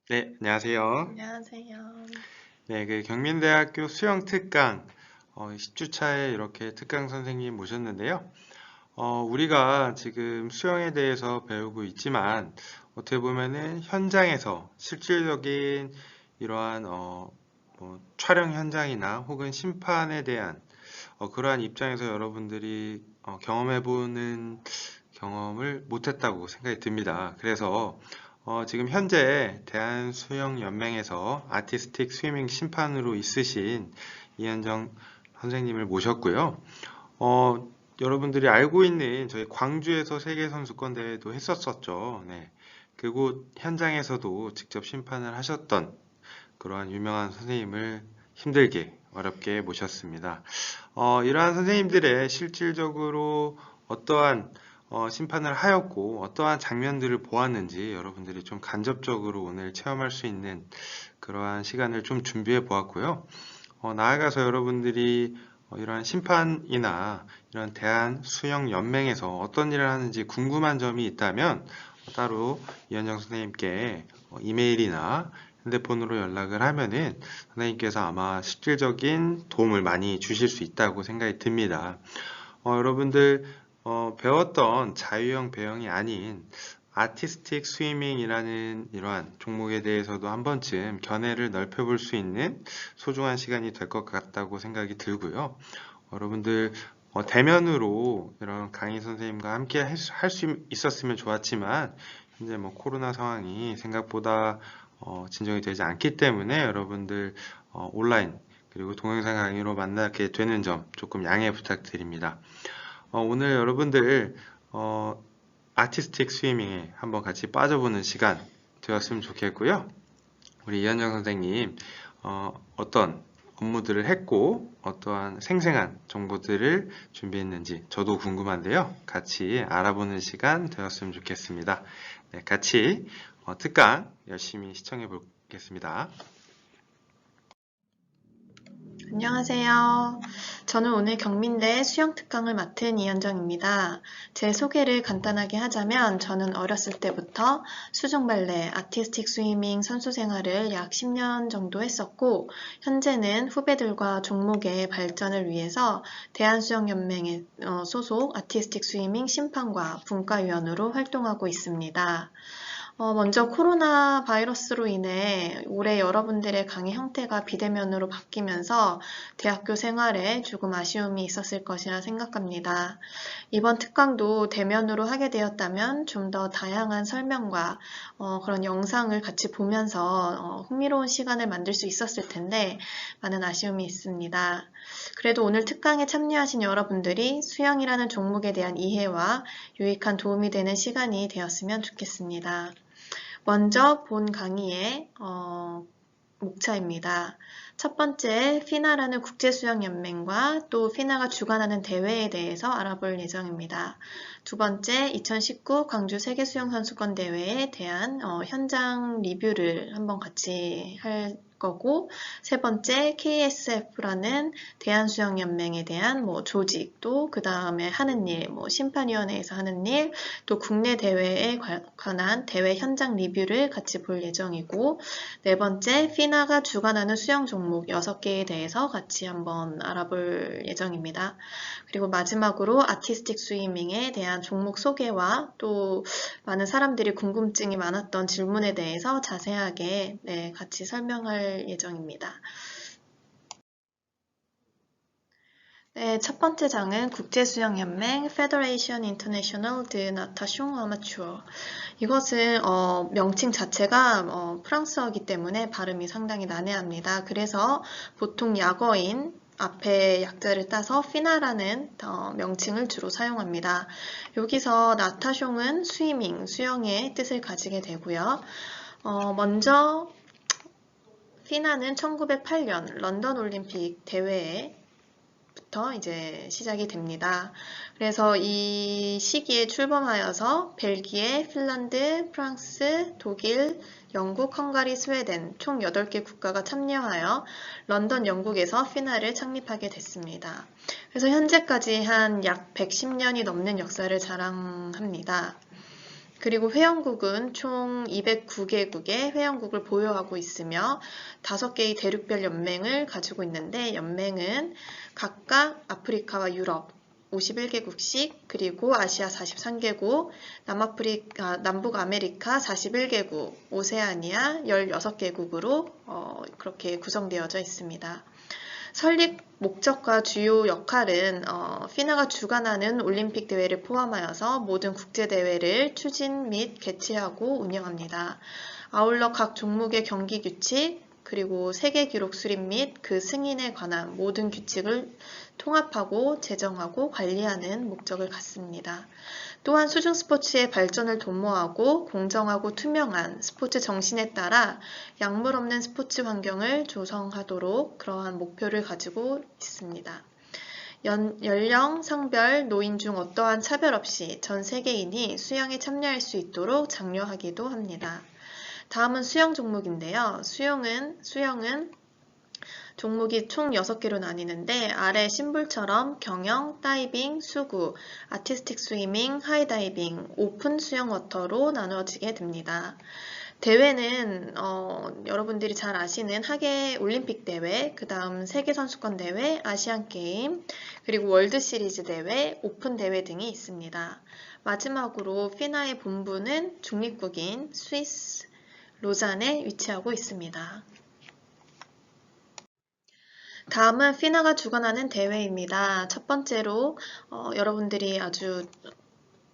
네, 안녕하세요. 안녕하세요. 네, 경민대학교 수영 특강 10주차에 이렇게 특강 선생님 모셨는데요. 우리가 지금 수영에 대해서 배우고 있지만 어떻게 보면은 현장에서 실질적인 이러한 촬영 현장이나 혹은 심판에 대한 그러한 입장에서 여러분들이 경험해보는 경험을 못했다고 생각이 듭니다. 그래서 지금 현재 대한수영연맹에서 아티스틱 스위밍 심판으로 있으신 이현정 선생님을 모셨고요. 여러분들이 알고 있는 저희 광주에서 세계선수권 대회도 했었었죠. 네. 그곳 현장에서도 직접 심판을 하셨던 그러한 유명한 선생님을 힘들게 어렵게 모셨습니다. 이러한 선생님들의 실질적으로 어떠한 심판을 하였고 어떠한 장면들을 보았는지 여러분들이 좀 간접적으로 오늘 체험할 수 있는 그러한 시간을 좀 준비해 보았고요. 나아가서 여러분들이 이러한 심판이나 이런 대한수영연맹에서 어떤 일을 하는지 궁금한 점이 있다면 따로 이현정 선생님께 이메일이나 핸드폰으로 연락을 하면은 선생님께서 아마 실질적인 도움을 많이 주실 수 있다고 생각이 듭니다. 여러분들 배웠던 자유형 배영이 아닌 아티스틱 스위밍이라는 이러한 종목에 대해서도 한 번쯤 견해를 넓혀볼 수 있는 소중한 시간이 될 것 같다고 생각이 들고요. 여러분들 대면으로 이런 강의 선생님과 함께 할 수 있었으면 좋았지만 현재 코로나 상황이 생각보다 진정이 되지 않기 때문에 여러분들 온라인 그리고 동영상 강의로 만나게 되는 점 조금 양해 부탁드립니다. 오늘 여러분들 아티스틱 스위밍에 한번 같이 빠져보는 시간 되었으면 좋겠고요. 우리 이현정 선생님 어떤 업무들을 했고 어떠한 생생한 정보들을 준비했는지 저도 궁금한데요. 같이 알아보는 시간 되었으면 좋겠습니다. 네, 같이 특강 열심히 시청해 보겠습니다. 안녕하세요. 저는 오늘 경민대 수영특강을 맡은 이현정입니다. 제 소개를 간단하게 하자면 저는 어렸을 때부터 수중발레, 아티스틱 스위밍 선수 생활을 약 10년 정도 했었고 현재는 후배들과 종목의 발전을 위해서 대한수영연맹에 소속 아티스틱 스위밍 심판과 분과위원으로 활동하고 있습니다. 먼저 코로나 바이러스로 인해 올해 여러분들의 강의 형태가 비대면으로 바뀌면서 대학교 생활에 조금 아쉬움이 있었을 것이라 생각합니다. 이번 특강도 대면으로 하게 되었다면 좀 더 다양한 설명과 그런 영상을 같이 보면서 흥미로운 시간을 만들 수 있었을 텐데 많은 아쉬움이 있습니다. 그래도 오늘 특강에 참여하신 여러분들이 수영이라는 종목에 대한 이해와 유익한 도움이 되는 시간이 되었으면 좋겠습니다. 먼저 본 강의의 목차입니다. 첫 번째, 피나라는 국제수영연맹과 또 피나가 주관하는 대회에 대해서 알아볼 예정입니다. 두 번째, 2019 광주 세계수영선수권 대회에 대한 현장 리뷰를 한번 같이 할 거고, 세 번째, KSF라는 대한수영연맹에 대한 조직, 또 그 다음에 하는 일, 심판위원회에서 하는 일, 또 국내 대회에 관한 대회 현장 리뷰를 같이 볼 예정이고, 네 번째, 피나가 주관하는 수영 종목 6개에 대해서 같이 한번 알아볼 예정입니다. 그리고 마지막으로 아티스틱 스위밍에 대한 종목 소개와 또 많은 사람들이 궁금증이 많았던 질문에 대해서 자세하게 같이 설명할 예정입니다. 네, 첫 번째 장은 국제수영연맹 Federation International de Natation Amateur. 이것은 명칭 자체가 프랑스어이기 때문에 발음이 상당히 난해합니다. 그래서 보통 약어인 앞에 약자를 따서 피나라는 명칭을 주로 사용합니다. 여기서 나타숑은 스위밍, 수영의 뜻을 가지게 되고요. 먼저 피나는 1908년 런던 올림픽 대회에 부터 이제 시작이 됩니다. 그래서 이 시기에 출범하여서 벨기에, 핀란드, 프랑스, 독일, 영국, 헝가리, 스웨덴 총 8개 국가가 참여하여 런던 영국에서 피나를 창립하게 됐습니다. 그래서 현재까지 한 약 110년이 넘는 역사를 자랑합니다. 그리고 회원국은 총 209개국의 회원국을 보유하고 있으며 5개의 대륙별 연맹을 가지고 있는데 연맹은 각각 아프리카와 유럽 51개국씩, 그리고 아시아 43개국, 남북 아메리카 41개국, 오세아니아 16개국으로 그렇게 구성되어져 있습니다. 설립 목적과 주요 역할은 피나가 주관하는 올림픽 대회를 포함하여서 모든 국제 대회를 추진 및 개최하고 운영합니다. 아울러 각 종목의 경기 규칙, 그리고 세계 기록 수립 및 그 승인에 관한 모든 규칙을 통합하고 제정하고 관리하는 목적을 갖습니다. 또한 수중 스포츠의 발전을 도모하고 공정하고 투명한 스포츠 정신에 따라 약물 없는 스포츠 환경을 조성하도록 그러한 목표를 가지고 있습니다. 연령, 성별, 노인 중 어떠한 차별 없이 전 세계인이 수영에 참여할 수 있도록 장려하기도 합니다. 다음은 수영 종목인데요. 수영은 종목이 총 6개로 나뉘는데 아래 심볼처럼 경영, 다이빙, 수구, 아티스틱 스위밍, 하이다이빙, 오픈 수영 워터로 나누어지게 됩니다. 대회는 여러분들이 잘 아시는 하계 올림픽 대회, 그 다음 세계선수권 대회, 아시안 게임, 그리고 월드 시리즈 대회, 오픈 대회 등이 있습니다. 마지막으로 피나의 본부는 중립국인 스위스 로잔에 위치하고 있습니다. 다음은 피나가 주관하는 대회입니다. 첫 번째로 여러분들이 아주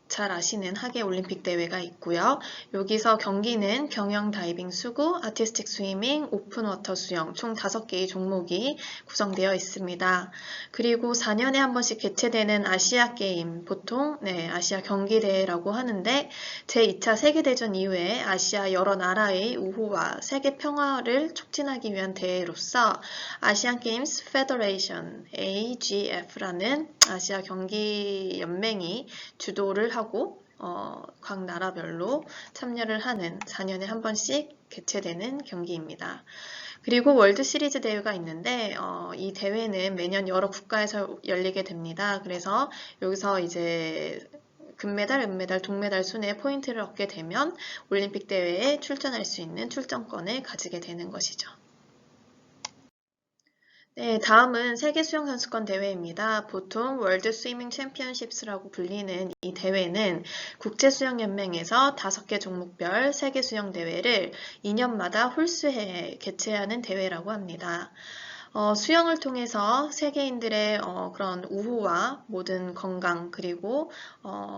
잘 아시는 하계 올림픽 대회가 있고요. 여기서 경기는 경영 다이빙 수구, 아티스틱 스위밍, 오픈 워터 수영 총 5개의 종목이 구성되어 있습니다. 그리고 4년에 한 번씩 개최되는 아시아 게임, 보통 아시아 경기대회라고 하는데 제2차 세계대전 이후에 아시아 여러 나라의 우호와 세계 평화를 촉진하기 위한 대회로서 아시안 게임스 페더레이션 AGF라는 아시아 경기 연맹이 주도를 하고 각 나라별로 참여를 하는 4년에 한 번씩 개최되는 경기입니다. 그리고 월드 시리즈 대회가 있는데 이 대회는 매년 여러 국가에서 열리게 됩니다. 그래서 여기서 이제 금메달, 은메달, 동메달 순에 포인트를 얻게 되면 올림픽 대회에 출전할 수 있는 출전권을 가지게 되는 것이죠. 네, 다음은 세계 수영 선수권 대회입니다. 보통 월드 스위밍 챔피언십스라고 불리는 이 대회는 국제 수영 연맹에서 5개 종목별 세계 수영 대회를 2년마다 홀수해 개최하는 대회라고 합니다. 수영을 통해서 세계인들의 그런 우호와 모든 건강 그리고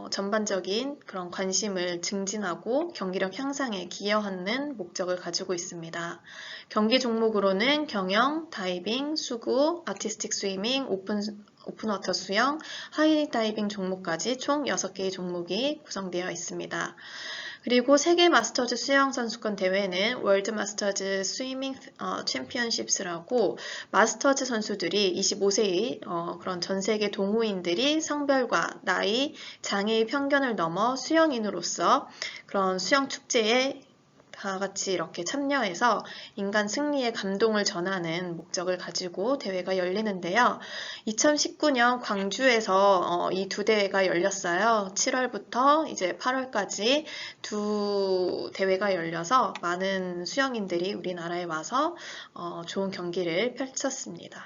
전반적인 그런 관심을 증진하고 경기력 향상에 기여하는 목적을 가지고 있습니다. 경기 종목으로는 경영, 다이빙, 수구, 아티스틱 스위밍, 오픈워터 수영, 하이다이빙 종목까지 총 6개의 종목이 구성되어 있습니다. 그리고 세계 마스터즈 수영 선수권 대회는 월드 마스터즈 스위밍 챔피언십스라고 마스터즈 선수들이 25세의 그런 전 세계 동호인들이 성별과 나이, 장애의 편견을 넘어 수영인으로서 그런 수영 축제에 다 같이 이렇게 참여해서 인간 승리의 감동을 전하는 목적을 가지고 대회가 열리는데요. 2019년 광주에서 이 두 대회가 열렸어요. 7월부터 이제 8월까지 두 대회가 열려서 많은 수영인들이 우리나라에 와서 좋은 경기를 펼쳤습니다.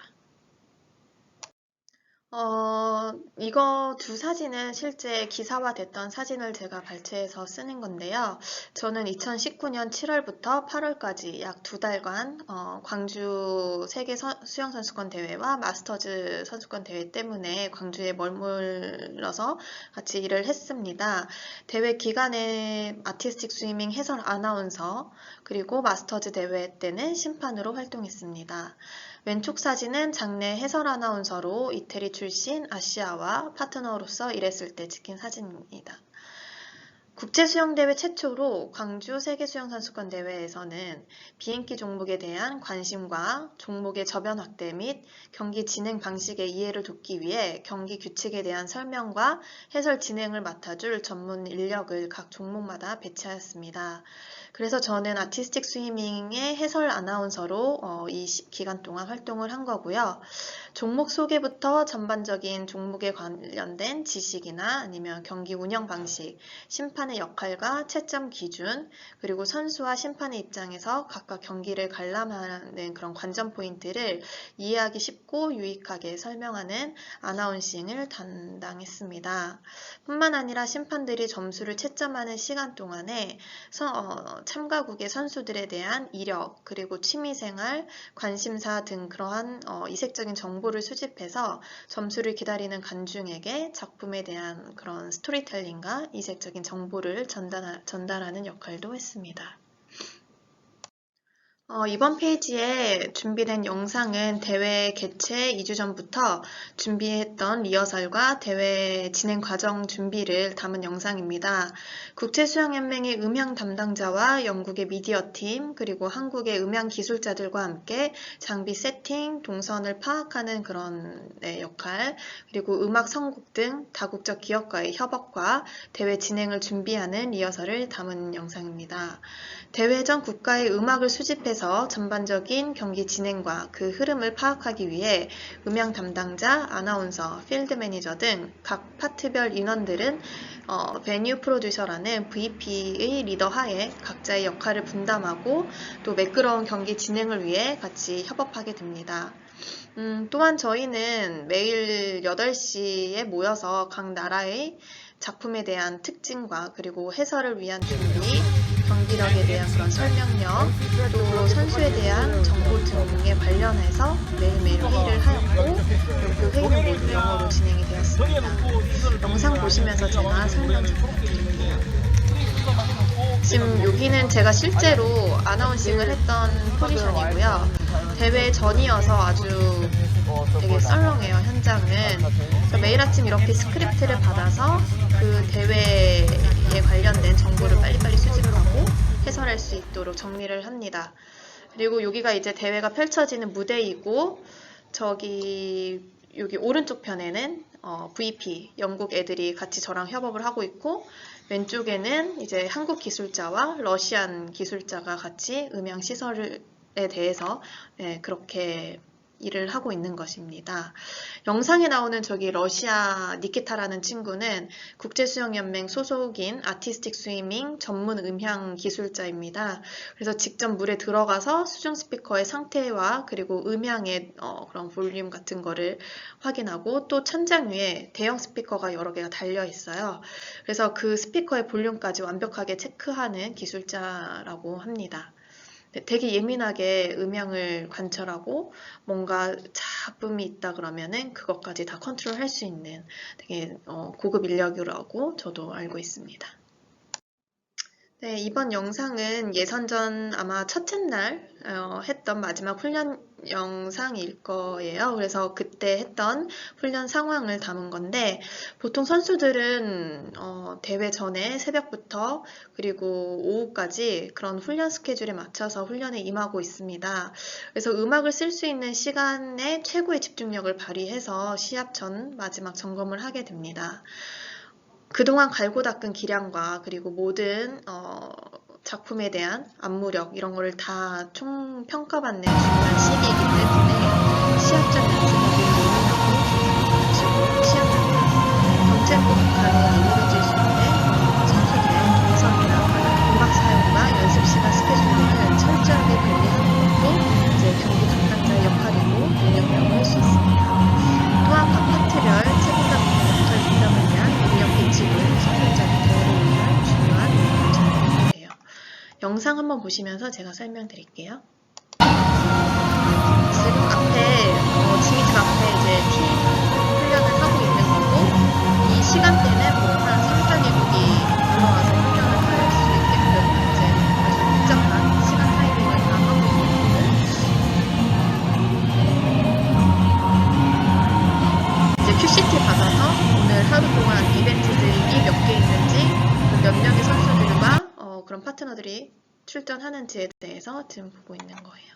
이거 두 사진은 실제 기사화됐던 사진을 제가 발췌해서 쓰는 건데요. 저는 2019년 7월부터 8월까지 약 2달간 광주 세계 수영선수권 대회와 마스터즈 선수권 대회 때문에 광주에 머물러서 같이 일을 했습니다. 대회 기간에 아티스틱 스위밍 해설 아나운서, 그리고 마스터즈 대회 때는 심판으로 활동했습니다. 왼쪽 사진은 장내 해설 아나운서로 이태리 출신 아시아와 파트너로서 일했을 때 찍힌 사진입니다. 국제수영대회 최초로 광주 세계수영선수권대회에서는 비인기 종목에 대한 관심과 종목의 저변 확대 및 경기 진행 방식의 이해를 돕기 위해 경기 규칙에 대한 설명과 해설 진행을 맡아줄 전문 인력을 각 종목마다 배치하였습니다. 그래서 저는 아티스틱 스위밍의 해설 아나운서로 이 기간 동안 활동을 한 거고요. 종목 소개부터 전반적인 종목에 관련된 지식이나 아니면 경기 운영 방식, 심판의 역할과 채점 기준, 그리고 선수와 심판의 입장에서 각각 경기를 관람하는 그런 관전 포인트를 이해하기 쉽고 유익하게 설명하는 아나운싱을 담당했습니다. 뿐만 아니라 심판들이 점수를 채점하는 시간 동안에 참가국의 선수들에 대한 이력, 그리고 취미생활, 관심사 등 그러한 이색적인 정보를 수집해서 점수를 기다리는 관중에게 작품에 대한 그런 스토리텔링과 이색적인 정보를 전달하는 역할도 했습니다. 이번 페이지에 준비된 영상은 대회 개최 2주 전부터 준비했던 리허설과 대회 진행 과정 준비를 담은 영상입니다. 국제수영연맹의 음향 담당자와 영국의 미디어팀, 그리고 한국의 음향 기술자들과 함께 장비 세팅, 동선을 파악하는 그런 역할, 그리고 음악 선곡 등 다국적 기업과의 협업과 대회 진행을 준비하는 리허설을 담은 영상입니다. 대회 전 국가의 음악을 수집해서 전반적인 경기 진행과 그 흐름을 파악하기 위해 음향 담당자, 아나운서, 필드 매니저 등 각 파트별 인원들은 베뉴 프로듀서라는 VP의 리더 하에 각자의 역할을 분담하고 또 매끄러운 경기 진행을 위해 같이 협업하게 됩니다. 또한 저희는 매일 8시에 모여서 각 나라의 작품에 대한 특징과 그리고 해설을 위한 준비, 경기력에 대한 그런 설명력, 또 선수에 대한 정보 등에 관련해서 매일매일 회의를 하였고, 그 회의는 모두 영어로 진행이 되었습니다. 영상 보시면서 제가 설명 잠깐 드릴게요. 지금 여기는 제가 실제로 아나운싱을 했던 포지션이고요. 대회 전이어서 아주 되게 썰렁해요, 현장은. 그래서 매일 아침 이렇게 스크립트를 받아서 그 대회에 관련된 정보를 빨리빨리 수집하고 해설할 수 있도록 정리를 합니다. 그리고 여기가 이제 대회가 펼쳐지는 무대이고, 여기 오른쪽 편에는 VP, 영국 애들이 같이 저랑 협업을 하고 있고, 왼쪽에는 이제 한국 기술자와 러시안 기술자가 같이 음향 시설에 대해서 그렇게 일을 하고 있는 것입니다. 영상에 나오는 저기 러시아 니키타라는 친구는 국제수영연맹 소속인 아티스틱 스위밍 전문 음향 기술자입니다. 그래서 직접 물에 들어가서 수중 스피커의 상태와 그리고 음향의 그런 볼륨 같은 거를 확인하고 또 천장 위에 대형 스피커가 여러 개가 달려 있어요. 그래서 그 스피커의 볼륨까지 완벽하게 체크하는 기술자라고 합니다. 되게 예민하게 음향을 관찰하고 뭔가 잡음이 있다 그러면은 그것까지 다 컨트롤할 수 있는 되게 고급 인력이라고 저도 알고 있습니다. 네, 이번 영상은 예선전 아마 첫째 날 했던 마지막 훈련 영상일 거예요. 그래서 그때 했던 훈련 상황을 담은 건데 보통 선수들은 대회 전에 새벽부터 그리고 오후까지 그런 훈련 스케줄에 맞춰서 훈련에 임하고 있습니다. 그래서 음악을 쓸 수 있는 시간에 최고의 집중력을 발휘해서 시합 전 마지막 점검을 하게 됩니다. 그동안 갈고 닦은 기량과 그리고 모든 작품에 대한 안무력 이런 거를 다 총평가받는 중요한 시기이기 때문에 시합전 연습을 예민하고 마치고 시합합니다. 경쟁국 간에 예민해질 수 있는 선수들의 동선이나 음악 사용과 연습 시간 스케줄을 철저하게 관리하는 것도 이제 경기 담당자의 역할이고 능력이라고 할 수 있습니다. 또한 각 파트별 책임감 있는 역할 분담을 위한 인력 배치도 선발전의 대회를 위한 중요한 역할을 잘하게 돼요. 영상 한번 보시면서 제가 설명드릴게요. 지금 지미트 앞에 이제 팀 훈련을 하고 있는 거고 이 시간대는 뭐 한 3, 4개국이 들어와서 훈련을 할 수 있게끔 이제 아주 일정한 시간 타이밍을 다 하고 있는 거고 이제 QCT 받아서 오늘 하루 동안 이벤트들이 몇 개 있는지 몇 명의 선수들과 그런 파트너들이 출전하는지에 대해서 지금 보고 있는 거예요.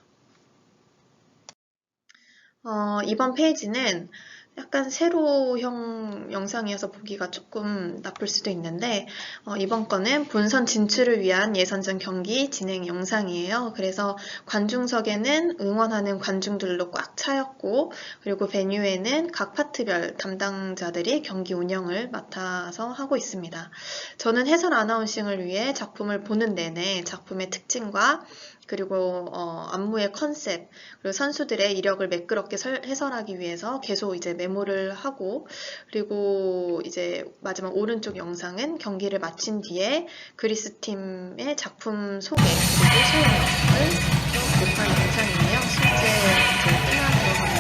이번 페이지는 약간 세로형 영상이어서 보기가 조금 나쁠 수도 있는데 이번 거는 본선 진출을 위한 예선전 경기 진행 영상이에요. 그래서 관중석에는 응원하는 관중들로 꽉 차였고 그리고 베뉴에는 각 파트별 담당자들이 경기 운영을 맡아서 하고 있습니다. 저는 해설 아나운싱을 위해 작품을 보는 내내 작품의 특징과 그리고 안무의 컨셉, 그리고 선수들의 이력을 매끄럽게 해설하기 위해서 계속 이제 메모를 하고, 그리고 이제 마지막 오른쪽 영상은 경기를 마친 뒤에 그리스 팀의 작품 소개 그리고 촬영 영상을 녹화한 영상이에요. 실제 이제 때나 들어가면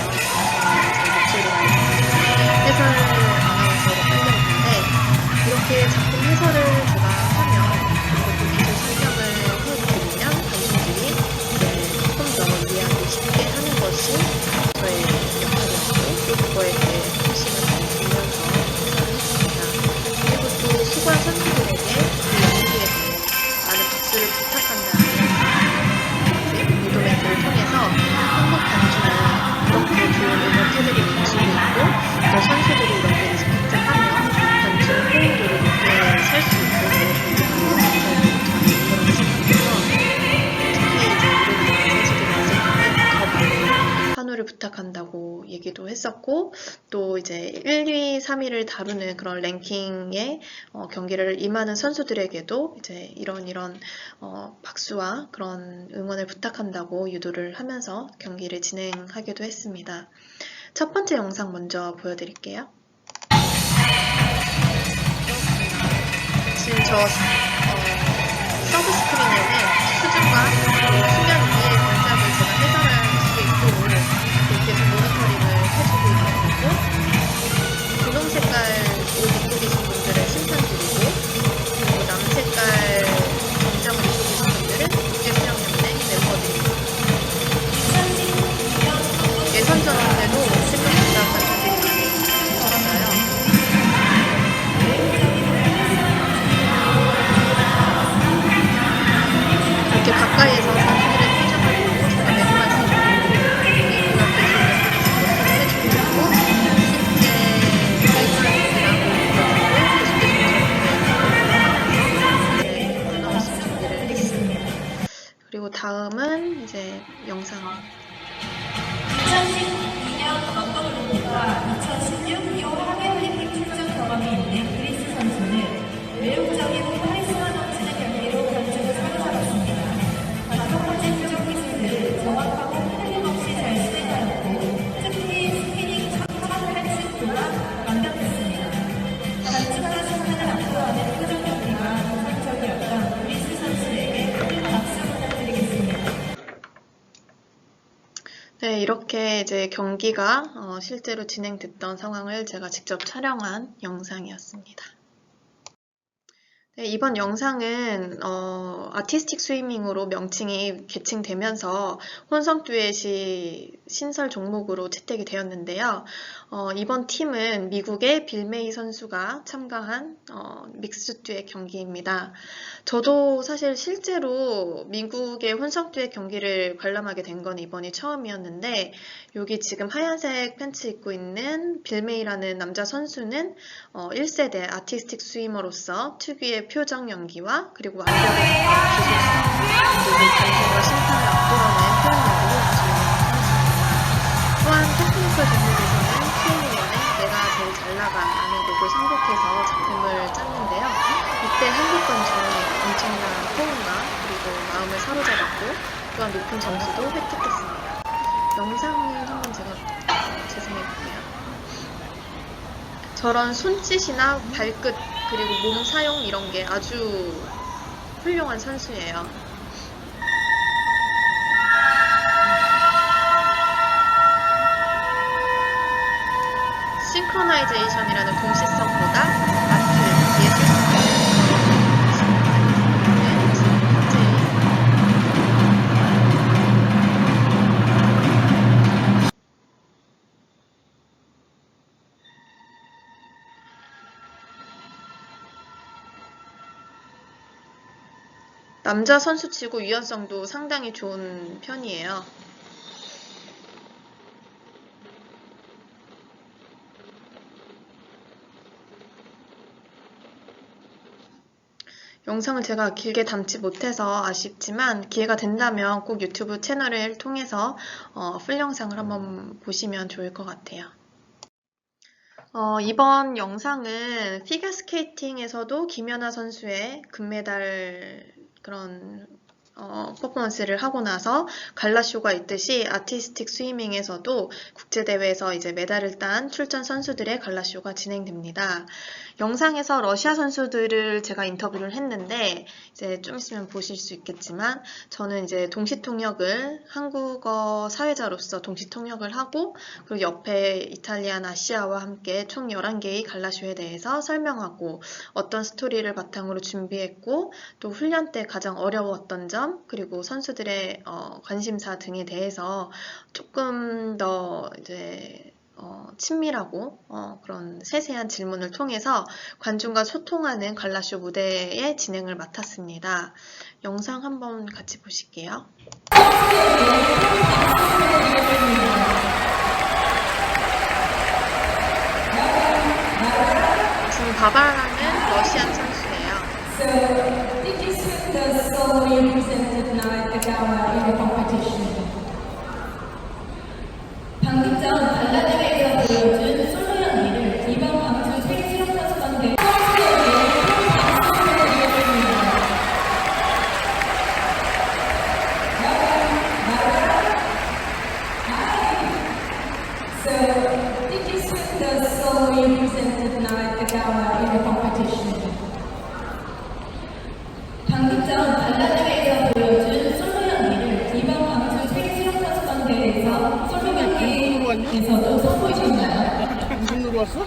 제 목소리가 있는 해설 아나운서로 팔려 있는데 이렇게 작품 해설을 제가 하면 그리고 또 기술 설명을 해드리면 관중들이 이제 조금 더 이해하기 쉽게 하는 것이 저의 역할이었고 그거에 대해 훨씬을 많이 보면서 해설을 했습니다. 그리고 또 수고한 선수들에게 그 연기에 대해 많은 박수를 부탁한다는 무도멘트를 통해서 한국 관중이 이렇게 좋은 응원 태도를 갖추고 있고 또 선수들이 이렇게 리스펙트하며 관중 호응도를 높게 살 수 있도록 노력하는 그런 생각에서 특히 이제 우리나라 선수들이 있을 때는 더 많은 환호를 부탁한다고 얘기도 했었고 또 이제 1, 2, 3위를 다루는 그런 랭킹의 경기를 임하는 선수들에게도 이제 이런 박수와 그런 응원을 부탁한다고 유도를 하면서 경기를 진행하기도 했습니다. 첫 번째 영상 먼저 보여드릴게요. 지금 저 서브 스크린에는 수준과 수면 위의 동작을 제가 해설할 수 있도록 계속 모니터링을 해주고 있는 거고 분홍 색깔 옷 입고 계신 분들은 심판들이고 그리고 남 색깔 정장을 입고 계신 분들은 국제수영연맹 멤버들입니다. 예선전인데도 생각보다 관중들이 많이 있었어요. 이렇게 가까이에서 선수들의 표정을 보고 제가 메모할 수 있고 그리고 계속 연기를 서포트를 해주고 있고 실제 가이드라인이랑 계속해서 아나운서 준비를 했습니다. 그리고 다음은 이제 영상 2012년 런던올림픽과 2016 리오 하계올림픽 출전 경험이 있는 그리스 선수는 매력적이고 카리스마 넘치는 경기로 관중을 사로잡았습니다. 첫 번째 부정 기술들을 정확하고 흔들림 없이 잘 수행하였고 특히 스피닝 첫 헬스도가 완벽했습니다. 관중과 심판을 압도하는 표정 경기가 인상적이었던 그리스 선수에게 박수 부탁드리겠습니다. 네, 이렇게 이제 경기가 실제로 진행됐던 상황을 제가 직접 촬영한 영상이었습니다. 네, 이번 영상은 아티스틱 스위밍으로 명칭이 개칭되면서 혼성 듀엣이 신설 종목으로 채택이 되었는데요. 이번 팀은 미국의 빌 메이 선수가 참가한 믹스 듀엣 경기입니다. 저도 사실 실제로 미국의 혼성 듀엣 경기를 관람하게 된 건 이번이 처음이었는데 여기 지금 하얀색 팬츠 입고 있는 빌 메이라는 남자 선수는 1세대 아티스틱 스위머로서 특유의 표정 연기와 그리고 완벽한 기술성 그리고 관중과 심판을 압도하는 표현력으로 아주 유명한 선수입니다. 또한 테크니컬 종목에서는 K-1의 내가 제일 잘 나가라는 곡을 선곡해서 작품을 짰는데요. 이때 한국 관중이 엄청난 호응과 그리고 마음을 사로잡았고 또한 높은 점수도 획득했습니다. 영상을 한번 제가 재생해볼게요. 저런 손짓이나 발끝 그리고 몸 사용 이런 게 아주 훌륭한 선수예요. 싱크로나이제이션이라는 동시성보다 아트, 예술성을 남자 선수치고 유연성도 상당히 좋은 편이에요. 영상을 제가 길게 담지 못해서 아쉽지만 기회가 된다면 꼭 유튜브 채널을 통해서 풀 영상을 한번 보시면 좋을 것 같아요. 이번 영상은 피겨스케이팅에서도 김연아 선수의 금메달 그런 퍼포먼스를 하고 나서 갈라쇼가 있듯이 아티스틱 스위밍에서도 국제대회에서 이제 메달을 딴 출전 선수들의 갈라쇼가 진행됩니다. 영상에서 러시아 선수들을 제가 인터뷰를 했는데 이제 좀 있으면 보실 수 있겠지만 저는 이제 동시통역을 한국어 사회자로서 동시통역을 하고 그리고 옆에 이탈리안 아시아와 함께 총 11개의 갈라쇼에 대해서 설명하고 어떤 스토리를 바탕으로 준비했고 또 훈련 때 가장 어려웠던 점 그리고 선수들의 관심사 등에 대해서 조금 더 이제 친밀하고 그런 세세한 질문을 통해서 관중과 소통하는 갈라쇼 무대의 진행을 맡았습니다. 영상 한번 같이 보실게요. 지금 바바라는 러시안 선수예요. So, did you see the solo you presented tonight at our in the competition? 방금 전 발라드에서 보여준 솔로 연기를 이번 광주 세계 실험 선수권 대회 So, did you see the solo you presented tonight at our in the competition? 방금 전 발라드에서 보여준 솔로 연기를 이번 광주 세계 실험 선수권 대회에서 솔로 연기에서도 선보이셨나요? 무슨 일로 왔어?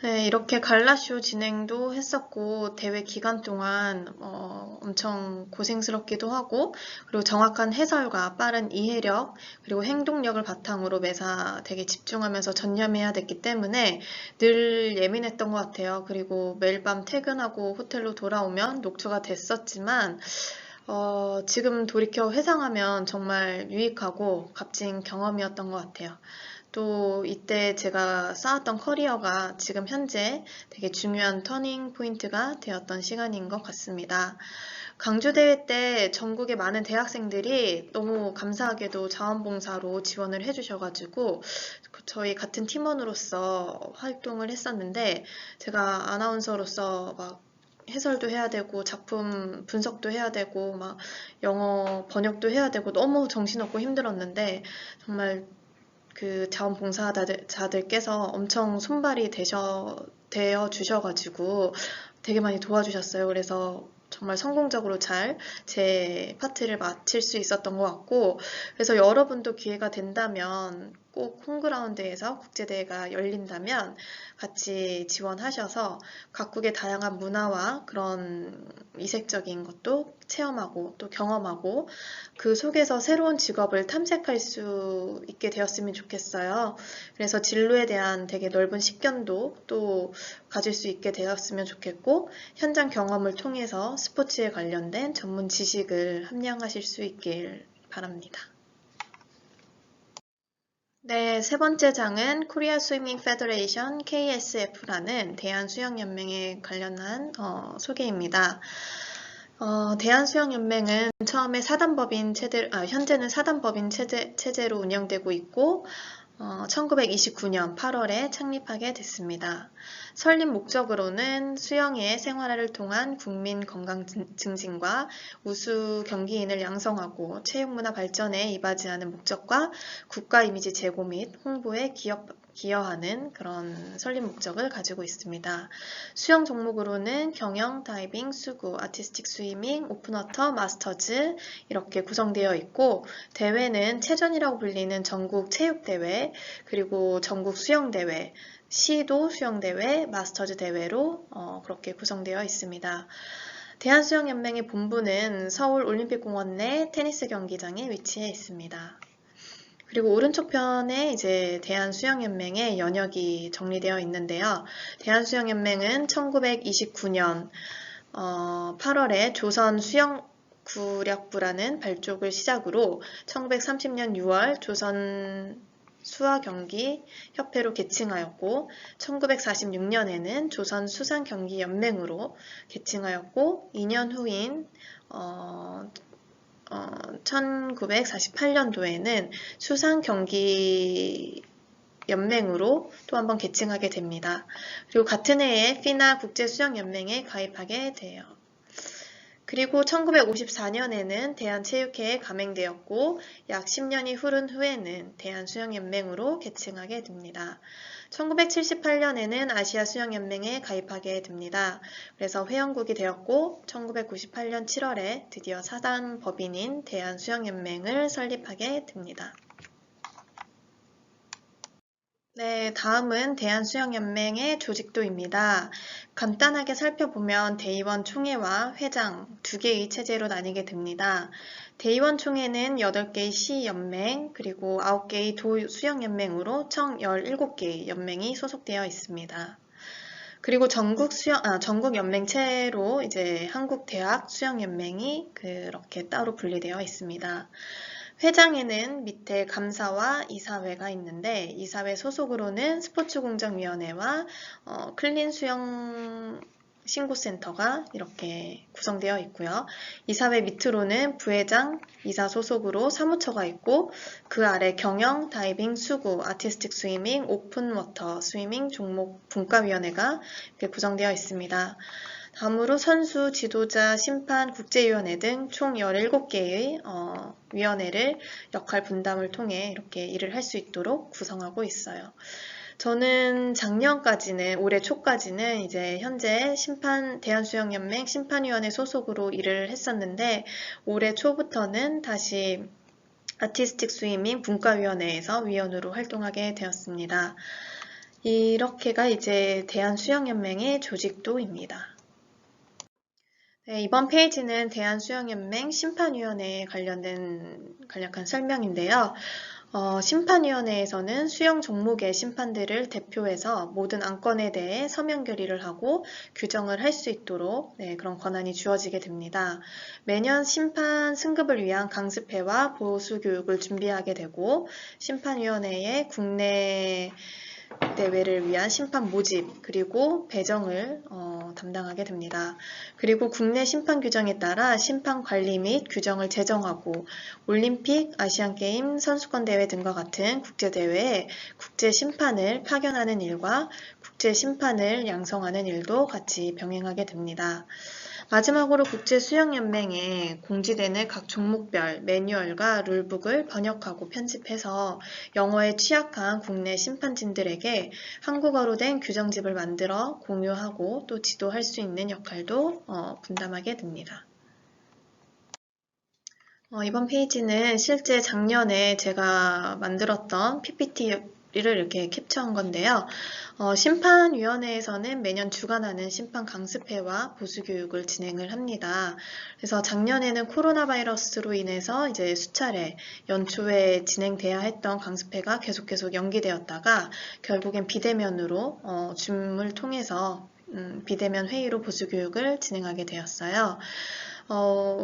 네, 이렇게 갈라쇼 진행도 했었고 대회 기간 동안 엄청 고생스럽기도 하고 그리고 정확한 해설과 빠른 이해력 그리고 행동력을 바탕으로 매사 되게 집중하면서 전념해야 됐기 때문에 늘 예민했던 것 같아요. 그리고 매일 밤 퇴근하고 호텔로 돌아오면 녹초가 됐었지만 지금 돌이켜 회상하면 정말 유익하고 값진 경험이었던 것 같아요. 또 이때 제가 쌓았던 커리어가 지금 현재 되게 중요한 터닝 포인트가 되었던 시간인 것 같습니다. 강주대회 때 전국의 많은 대학생들이 너무 감사하게도 자원봉사로 지원을 해주셔가지고 저희 같은 팀원으로서 활동을 했었는데 제가 아나운서로서 막 해설도 해야 되고 작품 분석도 해야 되고 막 영어 번역도 해야 되고 너무 정신없고 힘들었는데 정말 그 자원봉사자들께서 엄청 손발이 되어 주셔가지고 되게 많이 도와주셨어요. 그래서 정말 성공적으로 잘 제 파트를 마칠 수 있었던 것 같고 그래서 여러분도 기회가 된다면 꼭 홈그라운드에서 국제대회가 열린다면 같이 지원하셔서 각국의 다양한 문화와 그런 이색적인 것도 체험하고 또 경험하고 그 속에서 새로운 직업을 탐색할 수 있게 되었으면 좋겠어요. 그래서 진로에 대한 되게 넓은 식견도 또 가질 수 있게 되었으면 좋겠고 현장 경험을 통해서 스포츠에 관련된 전문 지식을 함양하실 수 있길 바랍니다. 네, 세 번째 장은 Korea Swimming Federation KSF라는 대한수영연맹에 관련한 소개입니다. 대한수영연맹은 처음에 현재는 사단법인 체제로 운영되고 있고 1929년 8월에 창립하게 됐습니다. 설립 목적으로는 수영의 생활화를 통한 국민 건강 증진과 우수 경기인을 양성하고 체육문화 발전에 이바지하는 목적과 국가 이미지 제고 및 홍보에 기여하는 그런 설립 목적을 가지고 있습니다. 수영 종목으로는 경영, 다이빙, 수구, 아티스틱 스위밍, 오픈워터, 마스터즈 이렇게 구성되어 있고 대회는 체전이라고 불리는 전국 체육대회 그리고 전국 수영대회 시도 수영대회, 마스터즈 대회로 그렇게 구성되어 있습니다. 대한수영연맹의 본부는 서울 올림픽공원 내 테니스 경기장에 위치해 있습니다. 그리고 오른쪽 편에 이제 대한수영연맹의 연역이 정리되어 있는데요. 대한수영연맹은 1929년 8월에 조선수영구력부라는 발족을 시작으로 1930년 6월 조선 수화경기협회로 개칭하였고 1946년에는 조선수상경기연맹으로 개칭하였고 2년 후인 1948년도에는 수상경기연맹으로 또 한 번 개칭하게 됩니다. 그리고 같은 해에 FINA 국제수영연맹에 가입하게 돼요. 그리고 1954년에는 대한체육회에 가맹되었고 약 10년이 흐른 후에는 대한수영연맹으로 개칭하게 됩니다. 1978년에는 아시아수영연맹에 가입하게 됩니다. 그래서 회원국이 되었고 1998년 7월에 드디어 사단 법인인 대한수영연맹을 설립하게 됩니다. 네, 다음은 대한수영연맹의 조직도입니다. 간단하게 살펴보면 대의원 총회와 회장 두 개의 체제로 나뉘게 됩니다. 대의원 총회는 8개의 시연맹 그리고 9개의 도수영연맹으로 총 17개의 연맹이 소속되어 있습니다. 그리고 전국 연맹체로 이제 한국대학수영연맹이 그렇게 따로 분리되어 있습니다. 회장에는 밑에 감사와 이사회가 있는데 이사회 소속으로는 스포츠공정위원회와 클린수영 신고센터가 이렇게 구성되어 있고요. 이사회 밑으로는 부회장, 이사 소속으로 사무처가 있고 그 아래 경영, 다이빙, 수구, 아티스틱 스위밍, 오픈워터 스위밍 종목 분과위원회가 이렇게 구성되어 있습니다. 다음으로 선수, 지도자, 심판, 국제위원회 등 총 17개의 위원회를 역할 분담을 통해 이렇게 일을 할 수 있도록 구성하고 있어요. 저는 작년까지는, 올해 초까지는 이제 현재 대한수영연맹 심판위원회 소속으로 일을 했었는데 올해 초부터는 다시 아티스틱 스위밍 분과위원회에서 위원으로 활동하게 되었습니다. 이렇게가 이제 대한수영연맹의 조직도입니다. 네, 이번 페이지는 대한수영연맹 심판위원회에 관련된 간략한 설명인데요. 심판위원회에서는 수영 종목의 심판들을 대표해서 모든 안건에 대해 서면 결의를 하고 규정을 할 수 있도록 그런 권한이 주어지게 됩니다. 매년 심판 승급을 위한 강습회와 보수 교육을 준비하게 되고 심판위원회의 국내 대회를 위한 심판 모집 그리고 배정을 담당하게 됩니다. 그리고 국내 심판 규정에 따라 심판 관리 및 규정을 제정하고 올림픽, 아시안게임, 선수권대회 등과 같은 국제대회에 국제심판을 파견하는 일과 국제심판을 양성하는 일도 같이 병행하게 됩니다. 마지막으로 국제수영연맹에 공지되는 각 종목별 매뉴얼과 룰북을 번역하고 편집해서 영어에 취약한 국내 심판진들에게 한국어로 된 규정집을 만들어 공유하고 또 지도할 수 있는 역할도 분담하게 됩니다. 이번 페이지는 실제 작년에 제가 만들었던 PPT를 이렇게 캡처한 건데요. 심판위원회에서는 매년 주관하는 심판 강습회와 보수교육을 진행을 합니다. 그래서 작년에는 코로나 바이러스로 인해서 이제 수차례 연초에 진행돼야 했던 강습회가 계속 연기되었다가 결국엔 비대면으로 줌을 통해서 비대면 회의로 보수교육을 진행하게 되었어요.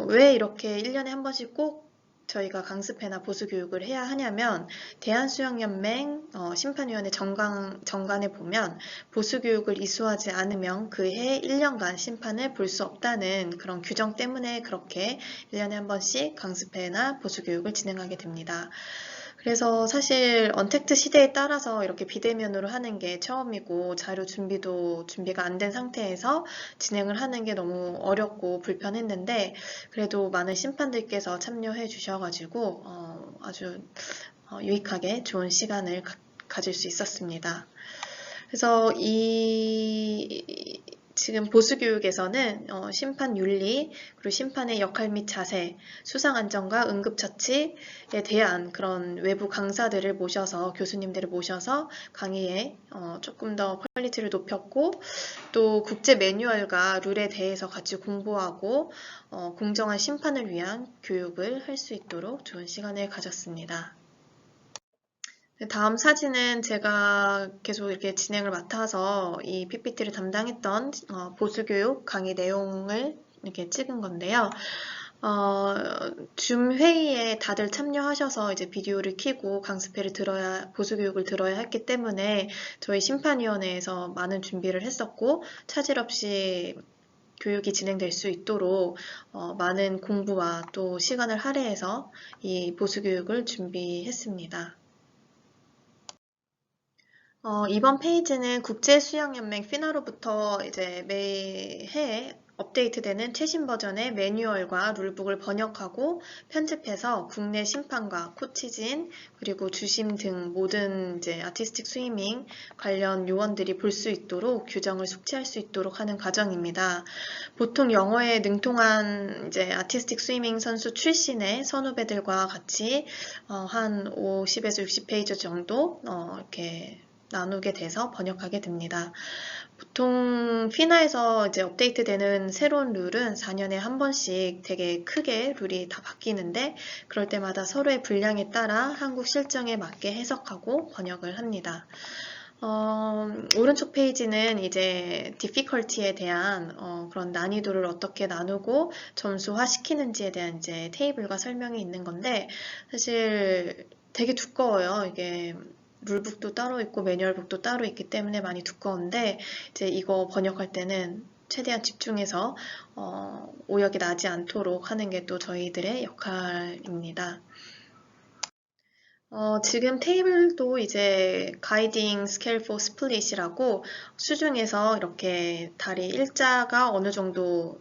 왜 이렇게 1년에 한 번씩 꼭 저희가 강습회나 보수교육을 해야 하냐면 대한수영연맹 심판위원회 정관에 보면 보수교육을 이수하지 않으면 그해 1년간 심판을 볼 수 없다는 그런 규정 때문에 그렇게 1년에 한 번씩 강습회나 보수교육을 진행하게 됩니다. 그래서 사실 언택트 시대에 따라서 이렇게 비대면으로 하는 게 처음이고 자료 준비가 안 된 상태에서 진행을 하는 게 너무 어렵고 불편했는데 그래도 많은 심판들께서 참여해 주셔가지고 아주 유익하게 좋은 시간을 가질 수 있었습니다. 그래서 지금 보수교육에서는 심판 윤리, 그리고 심판의 역할 및 자세, 수상 안전과 응급처치에 대한 그런 외부 강사들을 모셔서, 교수님들을 모셔서 강의에 조금 더 퀄리티를 높였고, 또 국제 매뉴얼과 룰에 대해서 같이 공부하고, 공정한 심판을 위한 교육을 할 수 있도록 좋은 시간을 가졌습니다. 다음 사진은 제가 계속 이렇게 진행을 맡아서 이 PPT를 담당했던 보수교육 강의 내용을 이렇게 찍은 건데요. 줌 회의에 다들 참여하셔서 이제 비디오를 켜고 강습회를 들어야, 보수교육을 들어야 했기 때문에 저희 심판위원회에서 많은 준비를 했었고, 차질 없이 교육이 진행될 수 있도록 많은 공부와 또 시간을 할애해서 이 보수교육을 준비했습니다. 이번 페이지는 국제수영연맹 피나로부터 이제 매해 업데이트되는 최신 버전의 매뉴얼과 룰북을 번역하고 편집해서 국내 심판과 코치진 그리고 주심 등 모든 이제 아티스틱 스위밍 관련 요원들이 볼 수 있도록 규정을 숙지할 수 있도록 하는 과정입니다. 보통 영어에 능통한 이제 아티스틱 스위밍 선수 출신의 선후배들과 같이 한 50에서 60페이지 정도 이렇게 나누게 돼서 번역하게 됩니다. 보통 피나에서 이제 업데이트되는 새로운 룰은 4년에 한 번씩 되게 크게 룰이 다 바뀌는데 그럴 때마다 서로의 분량에 따라 한국 실정에 맞게 해석하고 번역을 합니다. 오른쪽 페이지는 이제 difficulty에 대한 그런 난이도를 어떻게 나누고 점수화 시키는지에 대한 이제 테이블과 설명이 있는 건데 사실 되게 두꺼워요. 이게 룰북도 따로 있고 매뉴얼북도 따로 있기 때문에 많이 두꺼운데 이제 이거 번역할 때는 최대한 집중해서 오역이 나지 않도록 하는 게 또 저희들의 역할입니다. 지금 테이블도 이제 가이딩 스케일 포 스플릿이라고 수중에서 이렇게 다리 일자가 어느 정도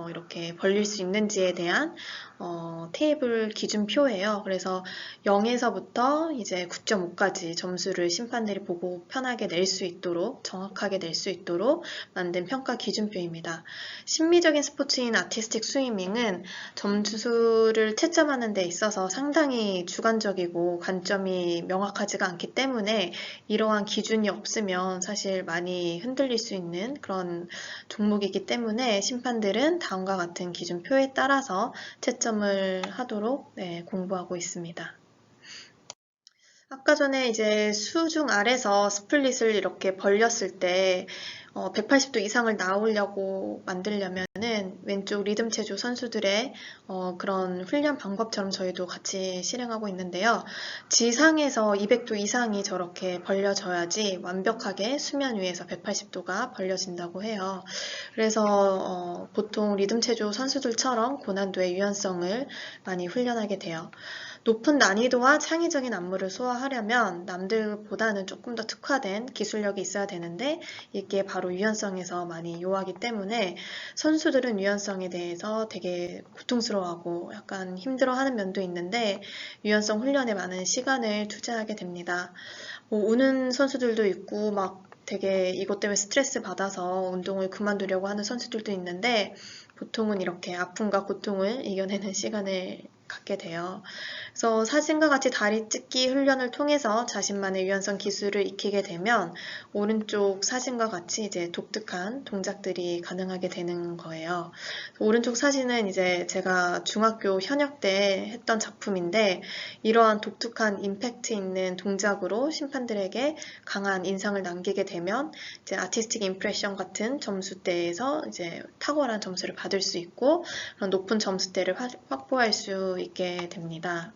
이렇게 벌릴 수 있는지에 대한 테이블 기준표예요. 그래서 0에서부터 이제 9.5까지 점수를 심판들이 보고 편하게 낼 수 있도록 정확하게 낼 수 있도록 만든 평가 기준표입니다. 심미적인 스포츠인 아티스틱 스위밍은 점수를 채점하는 데 있어서 상당히 주관적이고 관점이 명확하지가 않기 때문에 이러한 기준이 없으면 사실 많이 흔들릴 수 있는 그런 종목이기 때문에 심판들은 다음과 같은 기준표에 따라서 채점을 하도록 공부하고 있습니다. 아까 전에 이제 수중 아래서 스플릿을 이렇게 벌렸을 때 180도 이상을 나오려고 만들려면은 왼쪽 리듬 체조 선수들의 그런 훈련 방법처럼 저희도 같이 실행하고 있는데요. 지상에서 200도 이상이 저렇게 벌려져야지 완벽하게 수면 위에서 180도가 벌려진다고 해요. 그래서 보통 리듬 체조 선수들처럼 고난도의 유연성을 많이 훈련하게 돼요. 높은 난이도와 창의적인 안무를 소화하려면 남들보다는 조금 더 특화된 기술력이 있어야 되는데 이게 바로 유연성에서 많이 요하기 때문에 선수들은 유연성에 대해서 되게 고통스러워하고 약간 힘들어하는 면도 있는데 유연성 훈련에 많은 시간을 투자하게 됩니다. 우는 선수들도 있고 막 되게 이것 때문에 스트레스 받아서 운동을 그만두려고 하는 선수들도 있는데 보통은 이렇게 아픔과 고통을 이겨내는 시간을 갖게 돼요. 그래서 사진과 같이 다리 찢기 훈련을 통해서 자신만의 유연성 기술을 익히게 되면 오른쪽 사진과 같이 이제 독특한 동작들이 가능하게 되는 거예요. 오른쪽 사진은 이제 제가 중학교 현역 때 했던 작품인데 이러한 독특한 임팩트 있는 동작으로 심판들에게 강한 인상을 남기게 되면 이제 아티스틱 임프레션 같은 점수대에서 이제 탁월한 점수를 받을 수 있고 그런 높은 점수대를 확보할 수 있게 됩니다.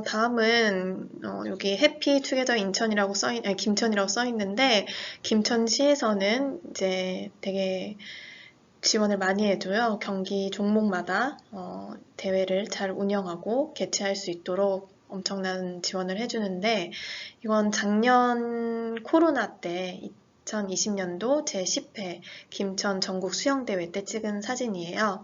다음은 여기 해피 투게더 인천이라고 김천이라고 써 있는데 김천시에서는 이제 되게 지원을 많이 해줘요. 경기 종목마다 대회를 잘 운영하고 개최할 수 있도록 엄청난 지원을 해주는데 이건 작년 코로나 때 2020년도 제10회 김천 전국 수영대회 때 찍은 사진이에요.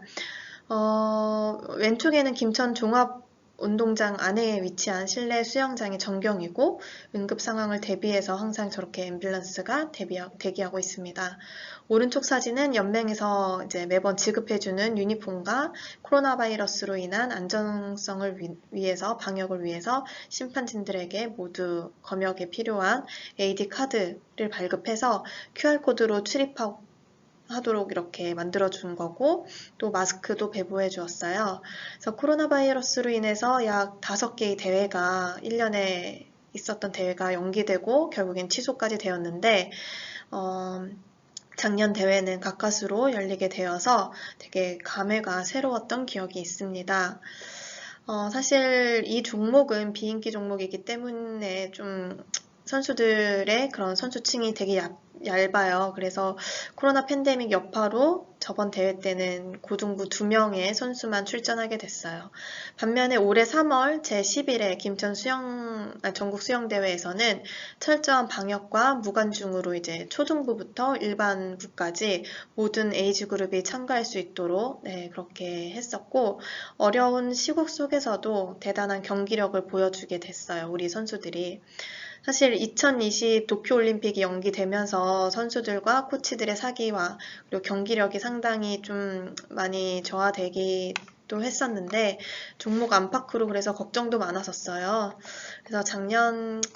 왼쪽에는 김천 종합 운동장 안에 위치한 실내 수영장의 전경이고 응급 상황을 대비해서 항상 저렇게 앰뷸런스가 대기하고 있습니다. 오른쪽 사진은 연맹에서 이제 매번 지급해주는 유니폼과 코로나 바이러스로 인한 안전성을 위해서 방역을 위해서 심판진들에게 모두 검역에 필요한 AD 카드를 발급해서 QR코드로 출입하고 하도록 이렇게 만들어준 거고 또 마스크도 배부해 주었어요. 그래서 코로나 바이러스로 인해서 약 5개의 대회가 1년에 있었던 대회가 연기되고 결국엔 취소까지 되었는데 작년 대회는 가까스로 열리게 되어서 되게 감회가 새로웠던 기억이 있습니다. 사실 이 종목은 비인기 종목이기 때문에 좀 선수들의 그런 선수층이 되게 얇아요. 그래서 코로나 팬데믹 여파로 저번 대회 때는 고등부 2명의 선수만 출전하게 됐어요. 반면에 올해 3월 제11회 김천 전국 수영대회에서는 철저한 방역과 무관중으로 이제 초등부부터 일반부까지 모든 에이지 그룹이 참가할 수 있도록 그렇게 했었고, 어려운 시국 속에서도 대단한 경기력을 보여주게 됐어요, 우리 선수들이. 사실 2020 도쿄올림픽이 연기되면서 선수들과 코치들의 사기와 그리고 경기력이 상당히 좀 많이 저하되기도 했었는데 종목 안팎으로 그래서 걱정도 많았었어요. 그래서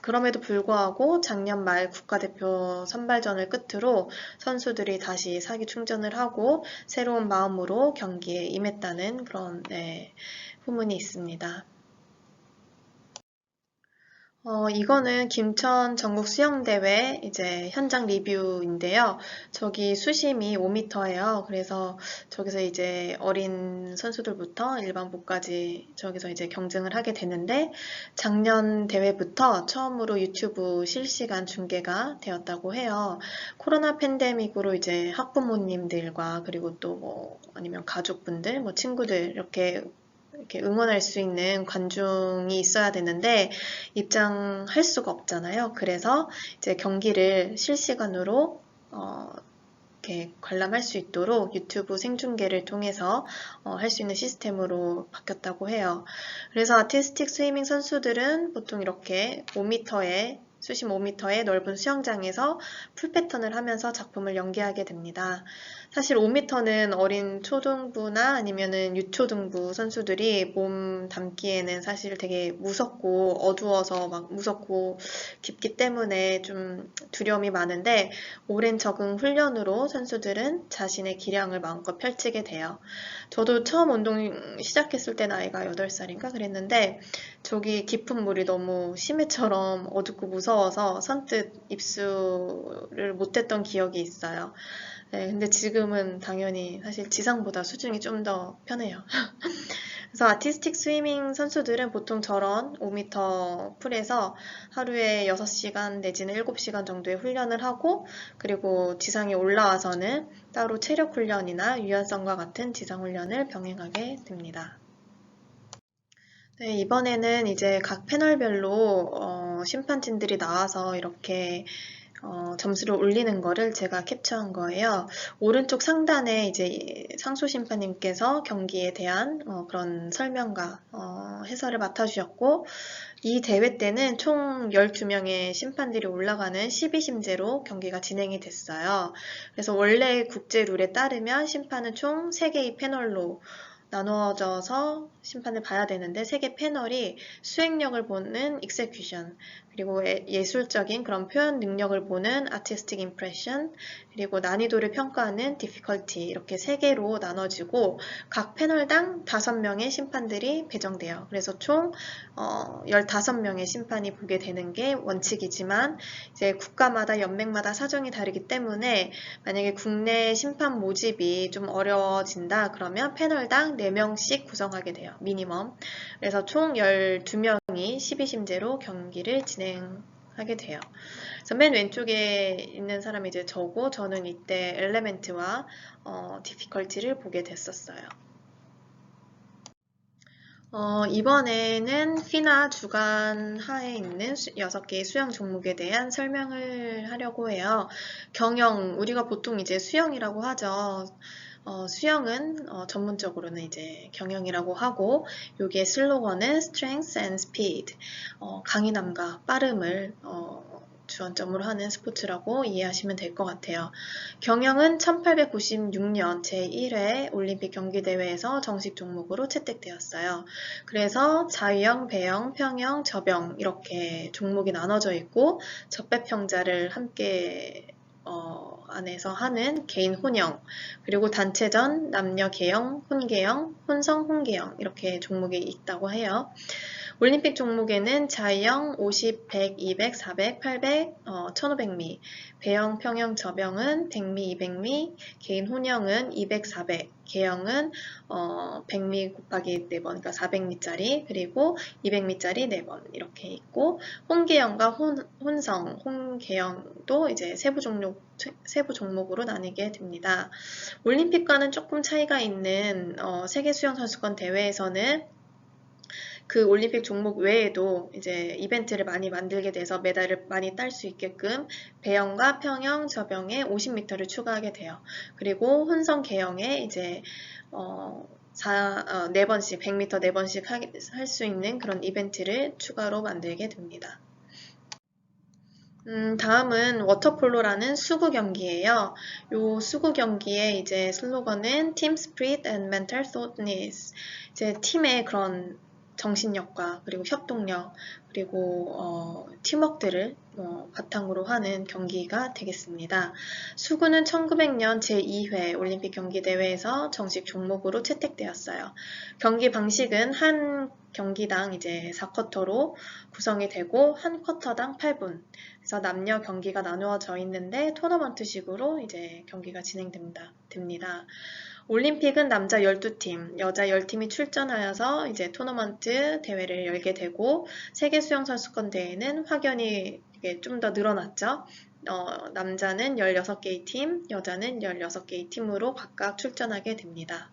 그럼에도 불구하고 작년 말 국가대표 선발전을 끝으로 선수들이 다시 사기 충전을 하고 새로운 마음으로 경기에 임했다는 그런 후문이 있습니다. 이거는 김천 전국 수영대회 이제 현장 리뷰인데요. 저기 수심이 5m예요. 그래서 저기서 이제 어린 선수들부터 일반부까지 저기서 이제 경쟁을 하게 되는데 작년 대회부터 처음으로 유튜브 실시간 중계가 되었다고 해요. 코로나 팬데믹으로 이제 학부모님들과 그리고 또 뭐 아니면 가족분들, 뭐 친구들 이렇게 응원할 수 있는 관중이 있어야 되는데 입장할 수가 없잖아요. 그래서 이제 경기를 실시간으로 이렇게 관람할 수 있도록 유튜브 생중계를 통해서 할 수 있는 시스템으로 바뀌었다고 해요. 그래서 아티스틱 스위밍 선수들은 보통 이렇게 5m의 수심 5m의 넓은 수영장에서 풀 패턴을 하면서 작품을 연기하게 됩니다. 사실 5m는 어린 초등부나 아니면은 유초등부 선수들이 몸 담기에는 사실 되게 무섭고 어두워서 막 무섭고 깊기 때문에 좀 두려움이 많은데 오랜 적응 훈련으로 선수들은 자신의 기량을 마음껏 펼치게 돼요. 저도 처음 운동 시작했을 때 나이가 8살인가 그랬는데 저기 깊은 물이 너무 심해처럼 어둡고 무서워서 선뜻 입수를 못했던 기억이 있어요. 근데 지금은 당연히 사실 지상보다 수중이 좀 더 편해요. 그래서 아티스틱 스위밍 선수들은 보통 저런 5m 풀에서 하루에 6시간 내지는 7시간 정도의 훈련을 하고 그리고 지상에 올라와서는 따로 체력 훈련이나 유연성과 같은 지상 훈련을 병행하게 됩니다. 네, 이번에는 이제 각 패널별로 심판진들이 나와서 이렇게 점수를 올리는 거를 제가 캡처한 거예요. 오른쪽 상단에 이제 상수 심판님께서 경기에 대한 그런 설명과 해설을 맡아주셨고, 이 대회 때는 총 12명의 심판들이 올라가는 12심제로 경기가 진행이 됐어요. 그래서 원래 국제 룰에 따르면 심판은 총 3개의 패널로 나누어져서 심판을 봐야 되는데 3개 패널이 수행력을 보는 execution, 그리고 예술적인 그런 표현 능력을 보는 artistic impression, 그리고 난이도를 평가하는 difficulty 이렇게 3개로 나눠지고 각 패널당 5명의 심판들이 배정돼요. 그래서 총 15명의 심판이 보게 되는 게 원칙이지만 이제 국가마다 연맹마다 사정이 다르기 때문에 만약에 국내 심판 모집이 좀 어려워진다 그러면 패널당 4명씩 구성하게 돼요. 미니멈. 그래서 총 12명이 12심제로 경기를 진행하게 돼요. 그래서 맨 왼쪽에 있는 사람이 이제 저고 저는 이때 엘레멘트와 디피컬티를 보게 됐었어요. 이번에는 FINA 주간 하에 있는 6개의 수영 종목에 대한 설명을 하려고 해요. 경영, 우리가 보통 이제 수영이라고 하죠. 수영은 전문적으로는 이제 경영이라고 하고 여기에 슬로건은 Strength and Speed, 강인함과 빠름을 주안점으로 하는 스포츠라고 이해하시면 될 것 같아요. 경영은 1896년 제1회 올림픽 경기대회에서 정식 종목으로 채택되었어요. 그래서 자유형, 배영, 평영, 접영 이렇게 종목이 나눠져 있고 적배평자를 함께 안에서 하는 개인 혼영, 그리고 단체전, 남녀 개영, 혼개영, 혼성, 혼개영 이렇게 종목이 있다고 해요. 올림픽 종목에는 자유형 50, 100, 200, 400, 800, 1500미, 배영, 평영, 저병은 100미, 200미, 개인 혼영은 200, 400, 개영은 100미 곱하기 4번, 그러니까 400미짜리, 그리고 200미짜리 4번 이렇게 있고, 혼개영과 혼성, 혼개영도 이제 세부 종목으로 나뉘게 됩니다. 올림픽과는 조금 차이가 있는 세계 수영 선수권 대회에서는 그 올림픽 종목 외에도 이제 이벤트를 많이 만들게 돼서 메달을 많이 딸 수 있게끔 배영과 평영, 저병에 50m를 추가하게 돼요. 그리고 혼성 개영에 이제 4번씩 100m 4번씩 할 수 있는 그런 이벤트를 추가로 만들게 됩니다. 다음은 워터폴로라는 수구 경기예요. 요 수구 경기의 이제 슬로건은 Team Spirit and Mental Toughness. 이제 팀의 그런 정신력과 그리고 협동력 그리고 팀워크들을 바탕으로 하는 경기가 되겠습니다. 수구는 1900년 제2회 올림픽 경기대회에서 정식 종목으로 채택되었어요. 경기 방식은 한 경기당 이제 4쿼터로 구성이 되고 한 쿼터당 8분. 그래서 남녀 경기가 나누어져 있는데 토너먼트식으로 이제 경기가 됩니다. 올림픽은 남자 12팀, 여자 10팀이 출전하여서 이제 토너먼트 대회를 열게 되고 세계 수영 선수권 대회는 확연히 좀 더 늘어났죠. 남자는 16개의 팀, 여자는 16개의 팀으로 각각 출전하게 됩니다.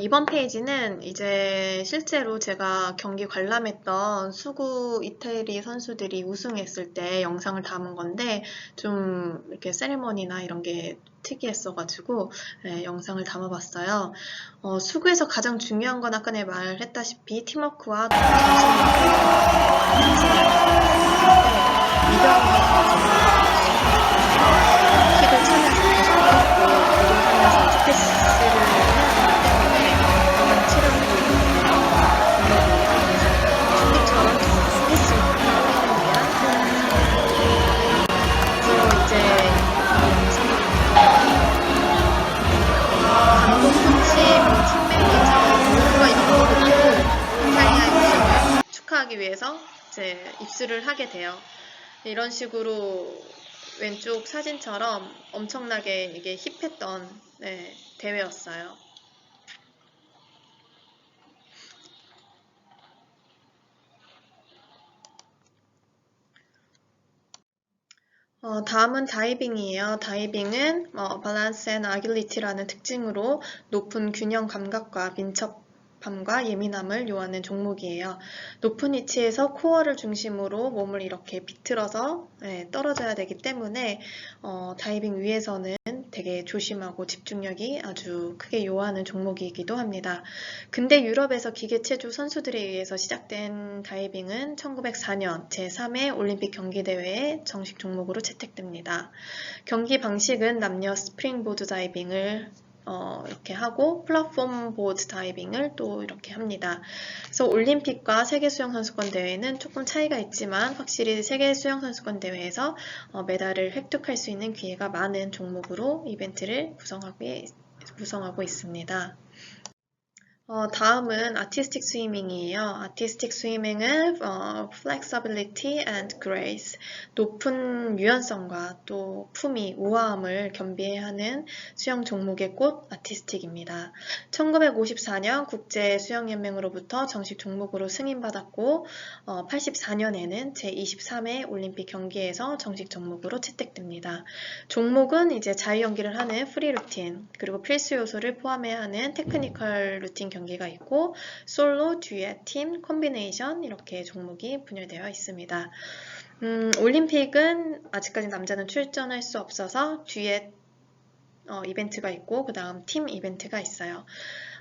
이번 페이지는 이제 실제로 제가 경기 관람했던 수구 이태리 선수들이 우승했을 때 영상을 담은 건데 좀 이렇게 세리머니나 이런 게 특이했어가지고 영상을 담아봤어요. 수구에서 가장 중요한 건 아까 내가 말했다시피 팀워크와 킥을 차면서 계속 했고 모든 차면서 패스를 축하하기 위해서 이제 입수를 하게 돼요. 이런 식으로 왼쪽 사진처럼 엄청나게 이게 힙했던 대회였어요. 다음은 다이빙이에요. 다이빙은 balance and agility라는 특징으로 높은 균형 감각과 민첩함과 예민함을 요하는 종목이에요. 높은 위치에서 코어를 중심으로 몸을 이렇게 비틀어서 떨어져야 되기 때문에 다이빙 위에서는 되게 조심하고 집중력이 아주 크게 요하는 종목이기도 합니다. 근대 유럽에서 기계체조 선수들에 의해서 시작된 다이빙은 1904년 제3회 올림픽 경기대회에 정식 종목으로 채택됩니다. 경기 방식은 남녀 스프링보드 다이빙을 이렇게 하고 플랫폼 보드 다이빙을 또 이렇게 합니다. 그래서 올림픽과 세계 수영 선수권 대회는 조금 차이가 있지만 확실히 세계 수영 선수권 대회에서 메달을 획득할 수 있는 기회가 많은 종목으로 이벤트를 구성하고 있습니다. 다음은 아티스틱 스위밍이에요. 아티스틱 스위밍은 flexibility and grace, 높은 유연성과 또 품위, 우아함을 겸비하는 수영 종목의 꽃 아티스틱입니다. 1954년 국제수영연맹으로부터 정식 종목으로 승인받았고 84년에는 제23회 올림픽 경기에서 정식 종목으로 채택됩니다. 종목은 이제 자유연기를 하는 프리 루틴, 그리고 필수 요소를 포함해야 하는 테크니컬 루틴 경기가 있고 솔로, 듀엣, 팀, 콤비네이션 이렇게 종목이 분열되어 있습니다. 올림픽은 아직까지 남자는 출전할 수 없어서 듀엣 이벤트가 있고 그 다음 팀 이벤트가 있어요.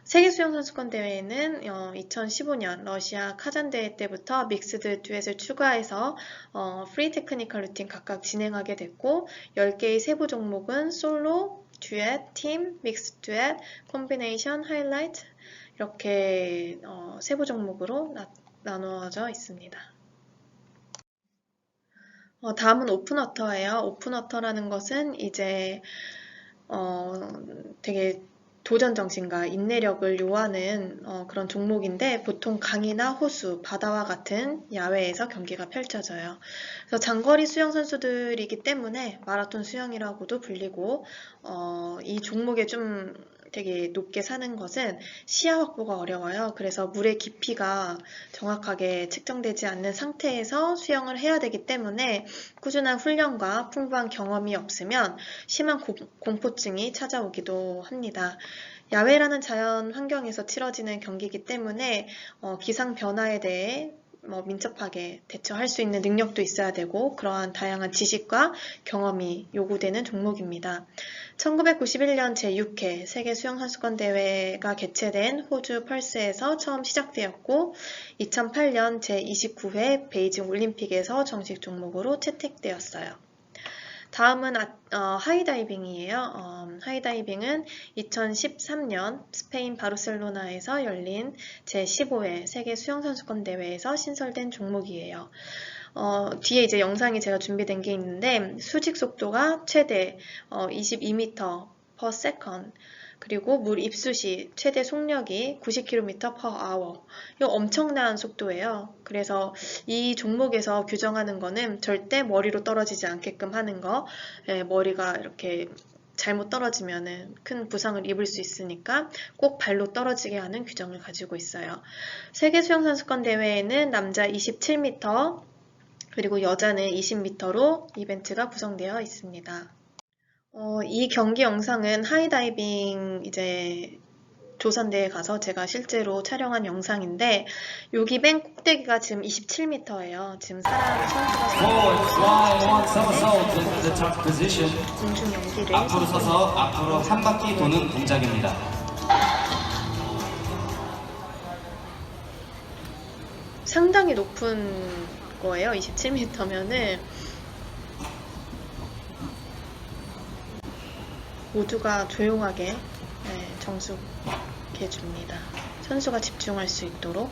세계 수영 선수권 대회에는 2015년 러시아 카잔 대회 때부터 믹스드 듀엣을 추가해서 프리 테크니컬 루틴 각각 진행하게 됐고 10개의 세부 종목은 솔로, 듀엣, 팀, 믹스드 듀엣, 콤비네이션, 하이라이트 이렇게 세부 종목으로 나누어져 있습니다. 다음은 오픈워터예요. 오픈워터라는 것은 이제 되게 도전 정신과 인내력을 요하는 그런 종목인데 보통 강이나 호수, 바다와 같은 야외에서 경기가 펼쳐져요. 그래서 장거리 수영 선수들이기 때문에 마라톤 수영이라고도 불리고 이 종목에 좀 되게 높게 사는 것은 시야 확보가 어려워요. 그래서 물의 깊이가 정확하게 측정되지 않는 상태에서 수영을 해야 되기 때문에 꾸준한 훈련과 풍부한 경험이 없으면 심한 공포증이 찾아오기도 합니다. 야외라는 자연 환경에서 치러지는 경기이기 때문에 기상 변화에 대해 민첩하게 대처할 수 있는 능력도 있어야 되고 그러한 다양한 지식과 경험이 요구되는 종목입니다. 1991년 제6회 세계 수영선수권대회가 개최된 호주 펄스에서 처음 시작되었고 2008년 제29회 베이징 올림픽에서 정식 종목으로 채택되었어요. 다음은 하이다이빙이에요. 하이다이빙은 2013년 스페인 바르셀로나에서 열린 제15회 세계 수영선수권 대회에서 신설된 종목이에요. 뒤에 이제 영상이 제가 준비된 게 있는데 수직 속도가 최대 22m per second 그리고 물 입수 시 최대 속력이 90km per hour. 이거 엄청난 속도예요. 그래서 이 종목에서 규정하는 거는 절대 머리로 떨어지지 않게끔 하는 거. 머리가 이렇게 잘못 떨어지면은 큰 부상을 입을 수 있으니까 꼭 발로 떨어지게 하는 규정을 가지고 있어요. 세계 수영선수권 대회에는 남자 27m 그리고 여자는 20m로 이벤트가 구성되어 있습니다. 이 경기 영상은 하이다이빙 이제 조선대에 가서 제가 실제로 촬영한 영상인데 여기 맨 꼭대기가 지금 27m예요. 지금 사람 선수가 공중 연기를 앞으로 서서 앞으로 한 바퀴 도는 동작입니다. 상당히 높은 거예요. 27m면은 모두가 조용하게 정숙해 줍니다. 선수가 집중할 수 있도록.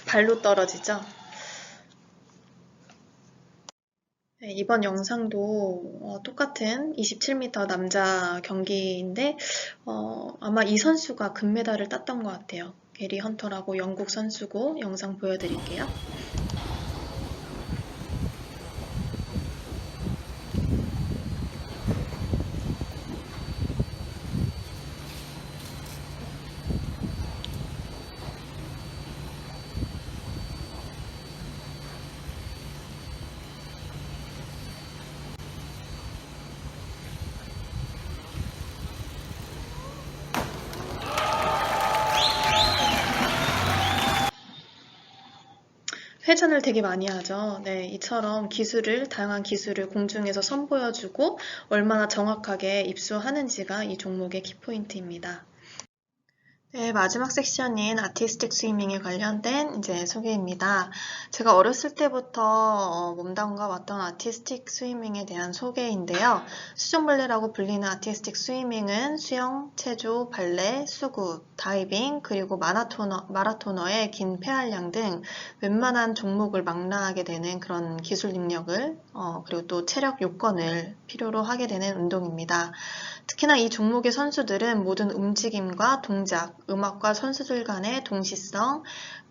발로 떨어지죠. 이번 영상도 똑같은 27m 남자 경기인데 아마 이 선수가 금메달을 땄던 것 같아요. 게리 헌터라고 영국 선수고 영상 보여드릴게요. 회전을 되게 많이 하죠. 네, 이처럼 다양한 기술을 공중에서 선보여주고 얼마나 정확하게 입수하는지가 이 종목의 키포인트입니다. 네, 마지막 섹션인 아티스틱 스위밍에 관련된 이제 소개입니다. 제가 어렸을 때부터 몸담아 왔던 아티스틱 스위밍에 대한 소개인데요. 수중발레라고 불리는 아티스틱 스위밍은 수영, 체조, 발레, 수구, 다이빙, 그리고 마라토너의 긴 폐활량 등 웬만한 종목을 망라하게 되는 그런 기술 능력을 그리고 또 체력 요건을 필요로 하게 되는 운동입니다. 특히나 이 종목의 선수들은 모든 움직임과 동작, 음악과 선수들 간의 동시성,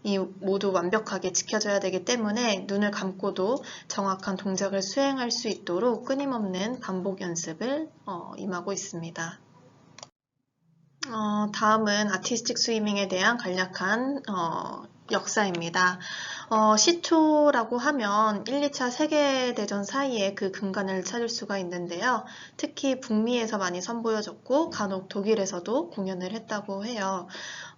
이 모두 완벽하게 지켜져야 되기 때문에 눈을 감고도 정확한 동작을 수행할 수 있도록 끊임없는 반복 연습을 임하고 있습니다. 다음은 아티스틱 스위밍에 대한 간략한 역사입니다. 시초라고 하면 1, 2차 세계대전 사이에 그 근간을 찾을 수가 있는데요. 특히 북미에서 많이 선보여졌고 간혹 독일에서도 공연을 했다고 해요.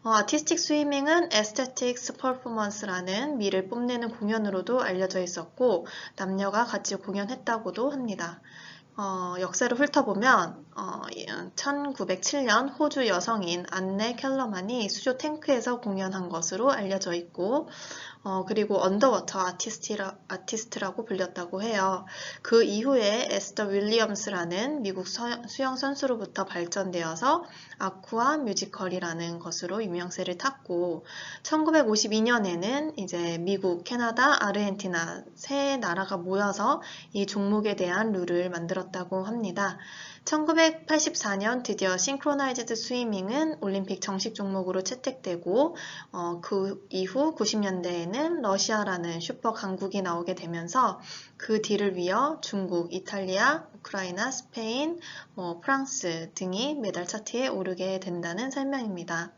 아티스틱 스위밍은 에스테틱스 퍼포먼스라는 미를 뽐내는 공연으로도 알려져 있었고 남녀가 같이 공연했다고도 합니다. 역사를 훑어보면 1907년 호주 여성인 안네 켈러만이 수조 탱크에서 공연한 것으로 알려져 있고, 그리고 언더워터 아티스트라고 불렸다고 해요. 그 이후에 에스더 윌리엄스라는 미국 수영 선수로부터 발전되어서 아쿠아 뮤지컬이라는 것으로 유명세를 탔고, 1952년에는 이제 미국, 캐나다, 아르헨티나 세 나라가 모여서 이 종목에 대한 룰을 만들었다고 합니다. 1984년 드디어 싱크로나이즈드 스위밍은 올림픽 정식 종목으로 채택되고, 그 이후 90년대에는 러시아라는 슈퍼 강국이 나오게 되면서 그 뒤를 이어 중국, 이탈리아, 우크라이나, 스페인, 프랑스 등이 메달 차트에 오르게 된다는 설명입니다.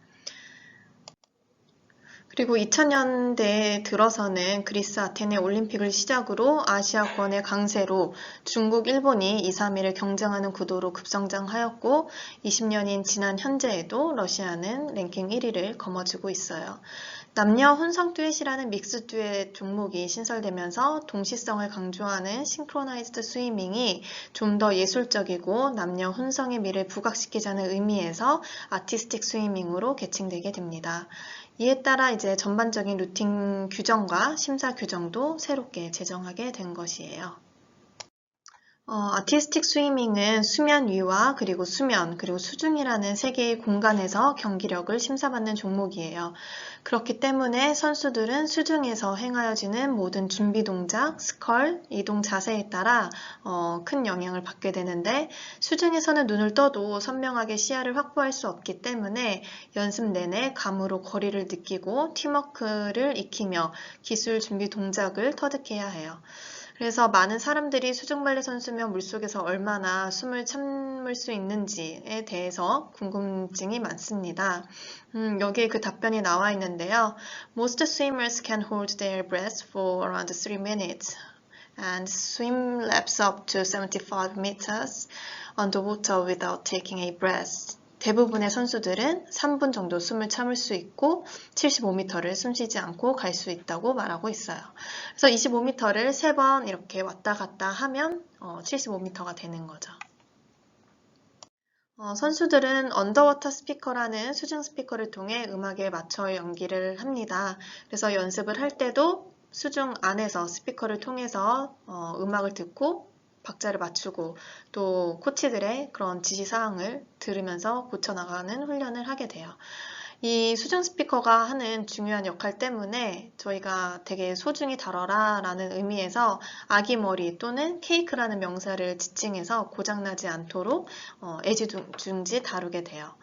그리고 2000년대에 들어서는 그리스 아테네 올림픽을 시작으로 아시아권의 강세로 중국, 일본이 2, 3위를 경쟁하는 구도로 급성장하였고 20년인 지난 현재에도 러시아는 랭킹 1위를 거머쥐고 있어요. 남녀 혼성 듀엣이라는 믹스 듀엣 종목이 신설되면서 동시성을 강조하는 싱크로나이즈드 스위밍이 좀 더 예술적이고 남녀 혼성의 미를 부각시키자는 의미에서 아티스틱 스위밍으로 개칭되게 됩니다. 이에 따라 이제 전반적인 루팅 규정과 심사 규정도 새롭게 제정하게 된 것이에요. 아티스틱 스위밍은 수면 위와 그리고 수면, 그리고 수중이라는 세 개의 공간에서 경기력을 심사받는 종목이에요. 그렇기 때문에 선수들은 수중에서 행하여지는 모든 준비 동작, 스컬, 이동 자세에 따라 큰 영향을 받게 되는데 수중에서는 눈을 떠도 선명하게 시야를 확보할 수 없기 때문에 연습 내내 감으로 거리를 느끼고 팀워크를 익히며 기술 준비 동작을 터득해야 해요. 그래서 많은 사람들이 수중발레 선수면 물속에서 얼마나 숨을 참을 수 있는지에 대해서 궁금증이 많습니다. 여기에 그 답변이 나와 있는데요. Most swimmers can hold their breath for around 3 minutes and swim laps up to 75 meters underwater without taking a breath. 대부분의 선수들은 3분 정도 숨을 참을 수 있고 75m를 숨쉬지 않고 갈 수 있다고 말하고 있어요. 그래서 25m를 3번 이렇게 왔다 갔다 하면 75m가 되는 거죠. 선수들은 언더워터 스피커라는 수중 스피커를 통해 음악에 맞춰 연기를 합니다. 그래서 연습을 할 때도 수중 안에서 스피커를 통해서 음악을 듣고 박자를 맞추고 또 코치들의 그런 지시사항을 들으면서 고쳐나가는 훈련을 하게 돼요. 이 수중 스피커가 하는 중요한 역할 때문에 저희가 되게 소중히 다뤄라 라는 의미에서 아기 머리 또는 케이크라는 명사를 지칭해서 고장나지 않도록 애지중지 다루게 돼요.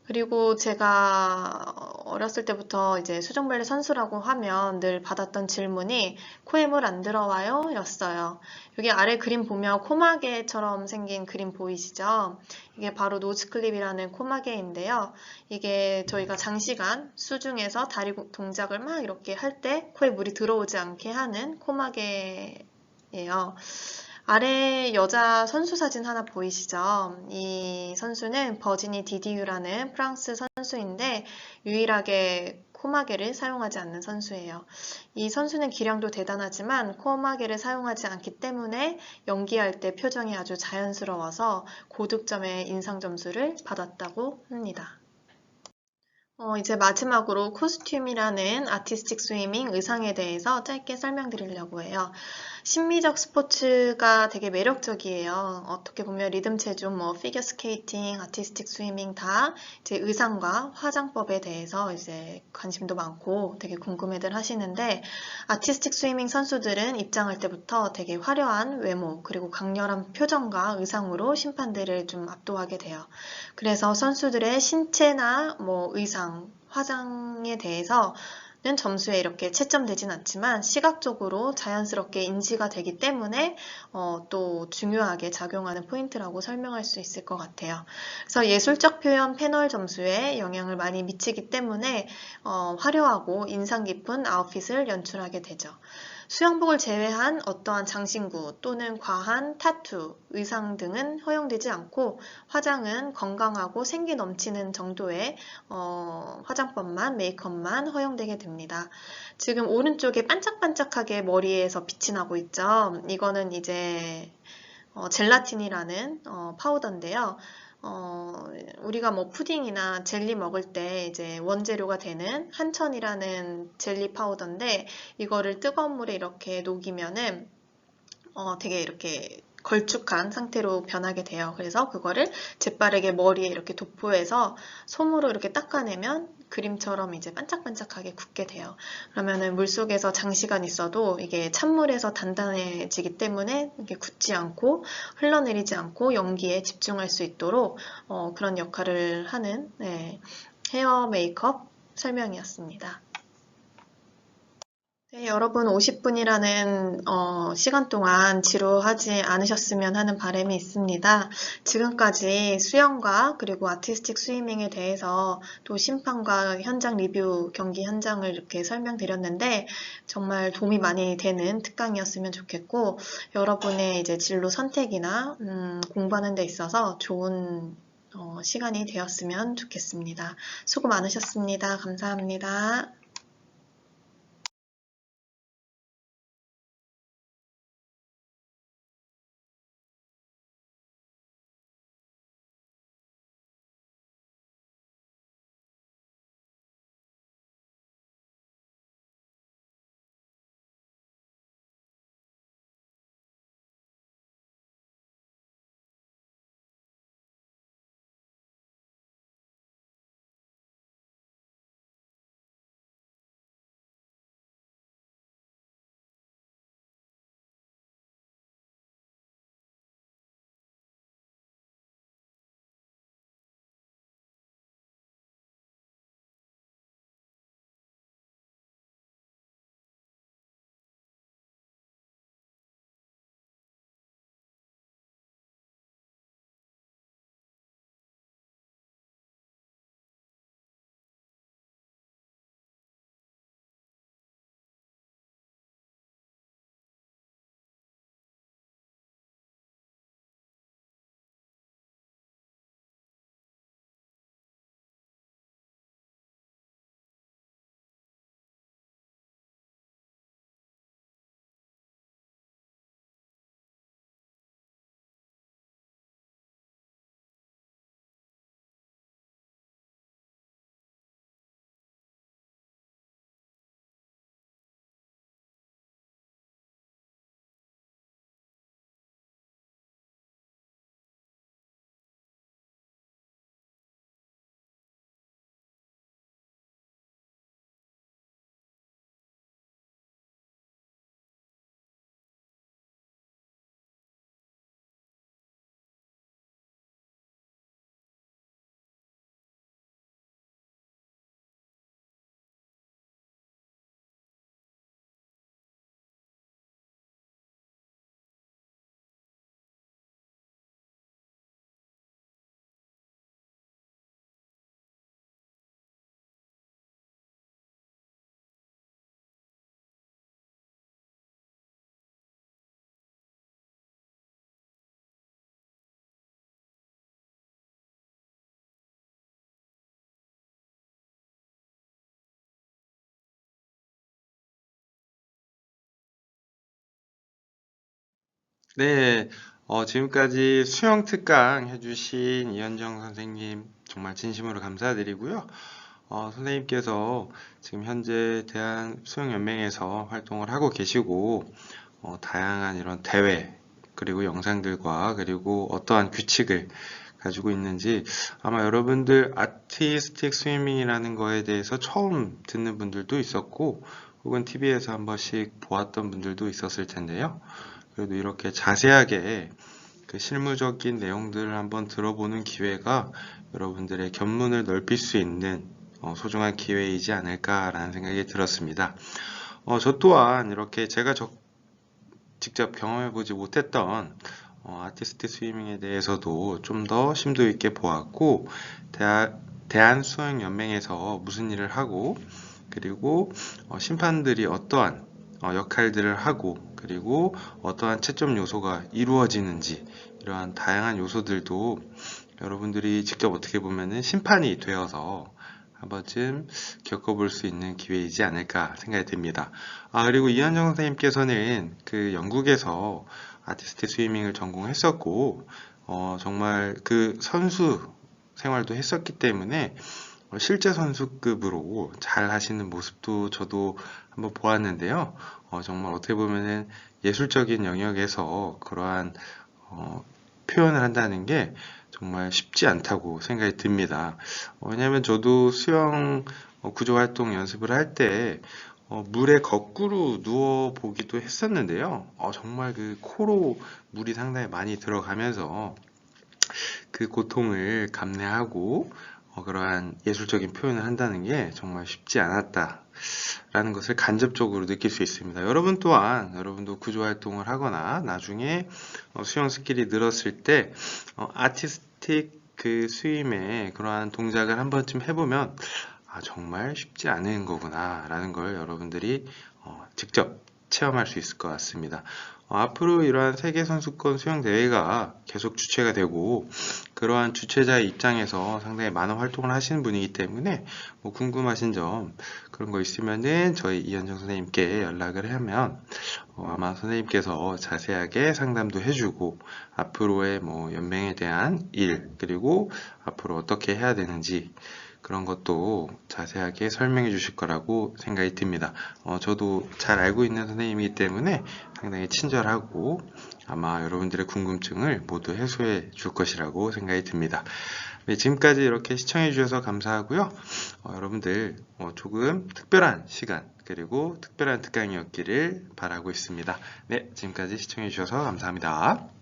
그리고 제가 어렸을 때부터 이제 수중발레 선수라고 하면 늘 받았던 질문이 코에 물 안 들어와요? 였어요. 여기 아래 그림 보면 코마개처럼 생긴 그림 보이시죠? 이게 바로 노즈클립이라는 코마개인데요. 이게 저희가 장시간 수중에서 다리 동작을 막 이렇게 할 때 코에 물이 들어오지 않게 하는 코마개예요. 아래 여자 선수 사진 하나 보이시죠? 이 선수는 버지니 디디유라는 프랑스 선수인데 유일하게 코마개를 사용하지 않는 선수예요. 이 선수는 기량도 대단하지만 코마개를 사용하지 않기 때문에 연기할 때 표정이 아주 자연스러워서 고득점의 인상 점수를 받았다고 합니다. 이제 마지막으로 코스튬이라는 아티스틱 스위밍 의상에 대해서 짧게 설명드리려고 해요. 심미적 스포츠가 되게 매력적이에요. 어떻게 보면 리듬 체조, 피겨 스케이팅, 아티스틱 스위밍 다 이제 의상과 화장법에 대해서 이제 관심도 많고 되게 궁금해들 하시는데 아티스틱 스위밍 선수들은 입장할 때부터 되게 화려한 외모 그리고 강렬한 표정과 의상으로 심판들을 좀 압도하게 돼요. 그래서 선수들의 신체나 의상, 화장에 대해서는 점수에 이렇게 채점되진 않지만 시각적으로 자연스럽게 인지가 되기 때문에 또 중요하게 작용하는 포인트라고 설명할 수 있을 것 같아요. 그래서 예술적 표현 패널 점수에 영향을 많이 미치기 때문에 화려하고 인상 깊은 아웃핏을 연출하게 되죠. 수영복을 제외한 어떠한 장신구 또는 과한 타투, 의상 등은 허용되지 않고 화장은 건강하고 생기 넘치는 정도의 화장법만, 메이크업만 허용되게 됩니다. 지금 오른쪽에 반짝반짝하게 머리에서 빛이 나고 있죠. 이거는 이제 젤라틴이라는 파우더인데요. 우리가 뭐 푸딩이나 젤리 먹을 때 이제 원재료가 되는 한천이라는 젤리 파우더인데 이거를 뜨거운 물에 이렇게 녹이면은 되게 이렇게 걸쭉한 상태로 변하게 돼요. 그래서 그거를 재빠르게 머리에 이렇게 도포해서 솜으로 이렇게 닦아내면 그림처럼 이제 반짝반짝하게 굳게 돼요. 그러면은 물속에서 장시간 있어도 이게 찬물에서 단단해지기 때문에 이게 굳지 않고 흘러내리지 않고 연기에 집중할 수 있도록 그런 역할을 하는 헤어 메이크업 설명이었습니다. 네, 여러분 50분이라는 시간 동안 지루하지 않으셨으면 하는 바람이 있습니다. 지금까지 수영과 그리고 아티스틱 스위밍에 대해서 또 심판과 현장 리뷰, 경기 현장을 이렇게 설명드렸는데 정말 도움이 많이 되는 특강이었으면 좋겠고 여러분의 이제 진로 선택이나 공부하는 데 있어서 좋은 시간이 되었으면 좋겠습니다. 수고 많으셨습니다. 감사합니다. 네, 지금까지 수영 특강 해주신 이현정 선생님 정말 진심으로 감사드리고요. 선생님께서 지금 현재 대한수영연맹에서 활동을 하고 계시고, 다양한 이런 대회, 그리고 영상들과, 그리고 어떠한 규칙을 가지고 있는지 아마 여러분들 아티스틱 스위밍이라는 거에 대해서 처음 듣는 분들도 있었고, 혹은 TV에서 한 번씩 보았던 분들도 있었을 텐데요. 그래도 이렇게 자세하게 그 실무적인 내용들을 한번 들어보는 기회가 여러분들의 견문을 넓힐 수 있는 소중한 기회이지 않을까라는 생각이 들었습니다. 저 또한 이렇게 제가 직접 경험해보지 못했던 아티스틱 스위밍에 대해서도 좀 더 심도 있게 보았고, 대한수영연맹에서 무슨 일을 하고, 그리고 심판들이 어떠한 역할들을 하고, 그리고 어떠한 채점 요소가 이루어지는지, 이러한 다양한 요소들도 여러분들이 직접 어떻게 보면은 심판이 되어서 한 번쯤 겪어볼 수 있는 기회이지 않을까 생각이 듭니다. 그리고 이현정 선생님께서는 그 영국에서 아티스틱 스위밍을 전공했었고, 정말 그 선수 생활도 했었기 때문에 실제 선수급으로 잘 하시는 모습도 저도 한번 보았는데요. 정말 어떻게 보면은 예술적인 영역에서 그러한 표현을 한다는 게 정말 쉽지 않다고 생각이 듭니다. 왜냐하면 저도 수영 구조 활동 연습을 할 때 물에 거꾸로 누워 보기도 했었는데요. 정말 그 코로 물이 상당히 많이 들어가면서 그 고통을 감내하고 그러한 예술적인 표현을 한다는 게 정말 쉽지 않았다라는 것을 간접적으로 느낄 수 있습니다. 여러분 또한 여러분도 구조 활동을 하거나 나중에 수영 스킬이 늘었을 때 아티스틱 그 스윙의 그러한 동작을 한 번쯤 해보면 정말 쉽지 않은 거구나 라는 걸 여러분들이 직접 체험할 수 있을 것 같습니다. 앞으로 이러한 세계선수권 수영대회가 계속 주최가 되고 그러한 주최자의 입장에서 상당히 많은 활동을 하시는 분이기 때문에 궁금하신 점 그런 거 있으면은 저희 이현정 선생님께 연락을 하면 아마 선생님께서 자세하게 상담도 해주고 앞으로의 연맹에 대한 일 그리고 앞으로 어떻게 해야 되는지 그런 것도 자세하게 설명해 주실 거라고 생각이 듭니다. 저도 잘 알고 있는 선생님이기 때문에 상당히 친절하고 아마 여러분들의 궁금증을 모두 해소해 줄 것이라고 생각이 듭니다. 네, 지금까지 이렇게 시청해 주셔서 감사하고요. 여러분들 조금 특별한 시간 그리고 특별한 특강이었기를 바라고 있습니다. 네, 지금까지 시청해 주셔서 감사합니다.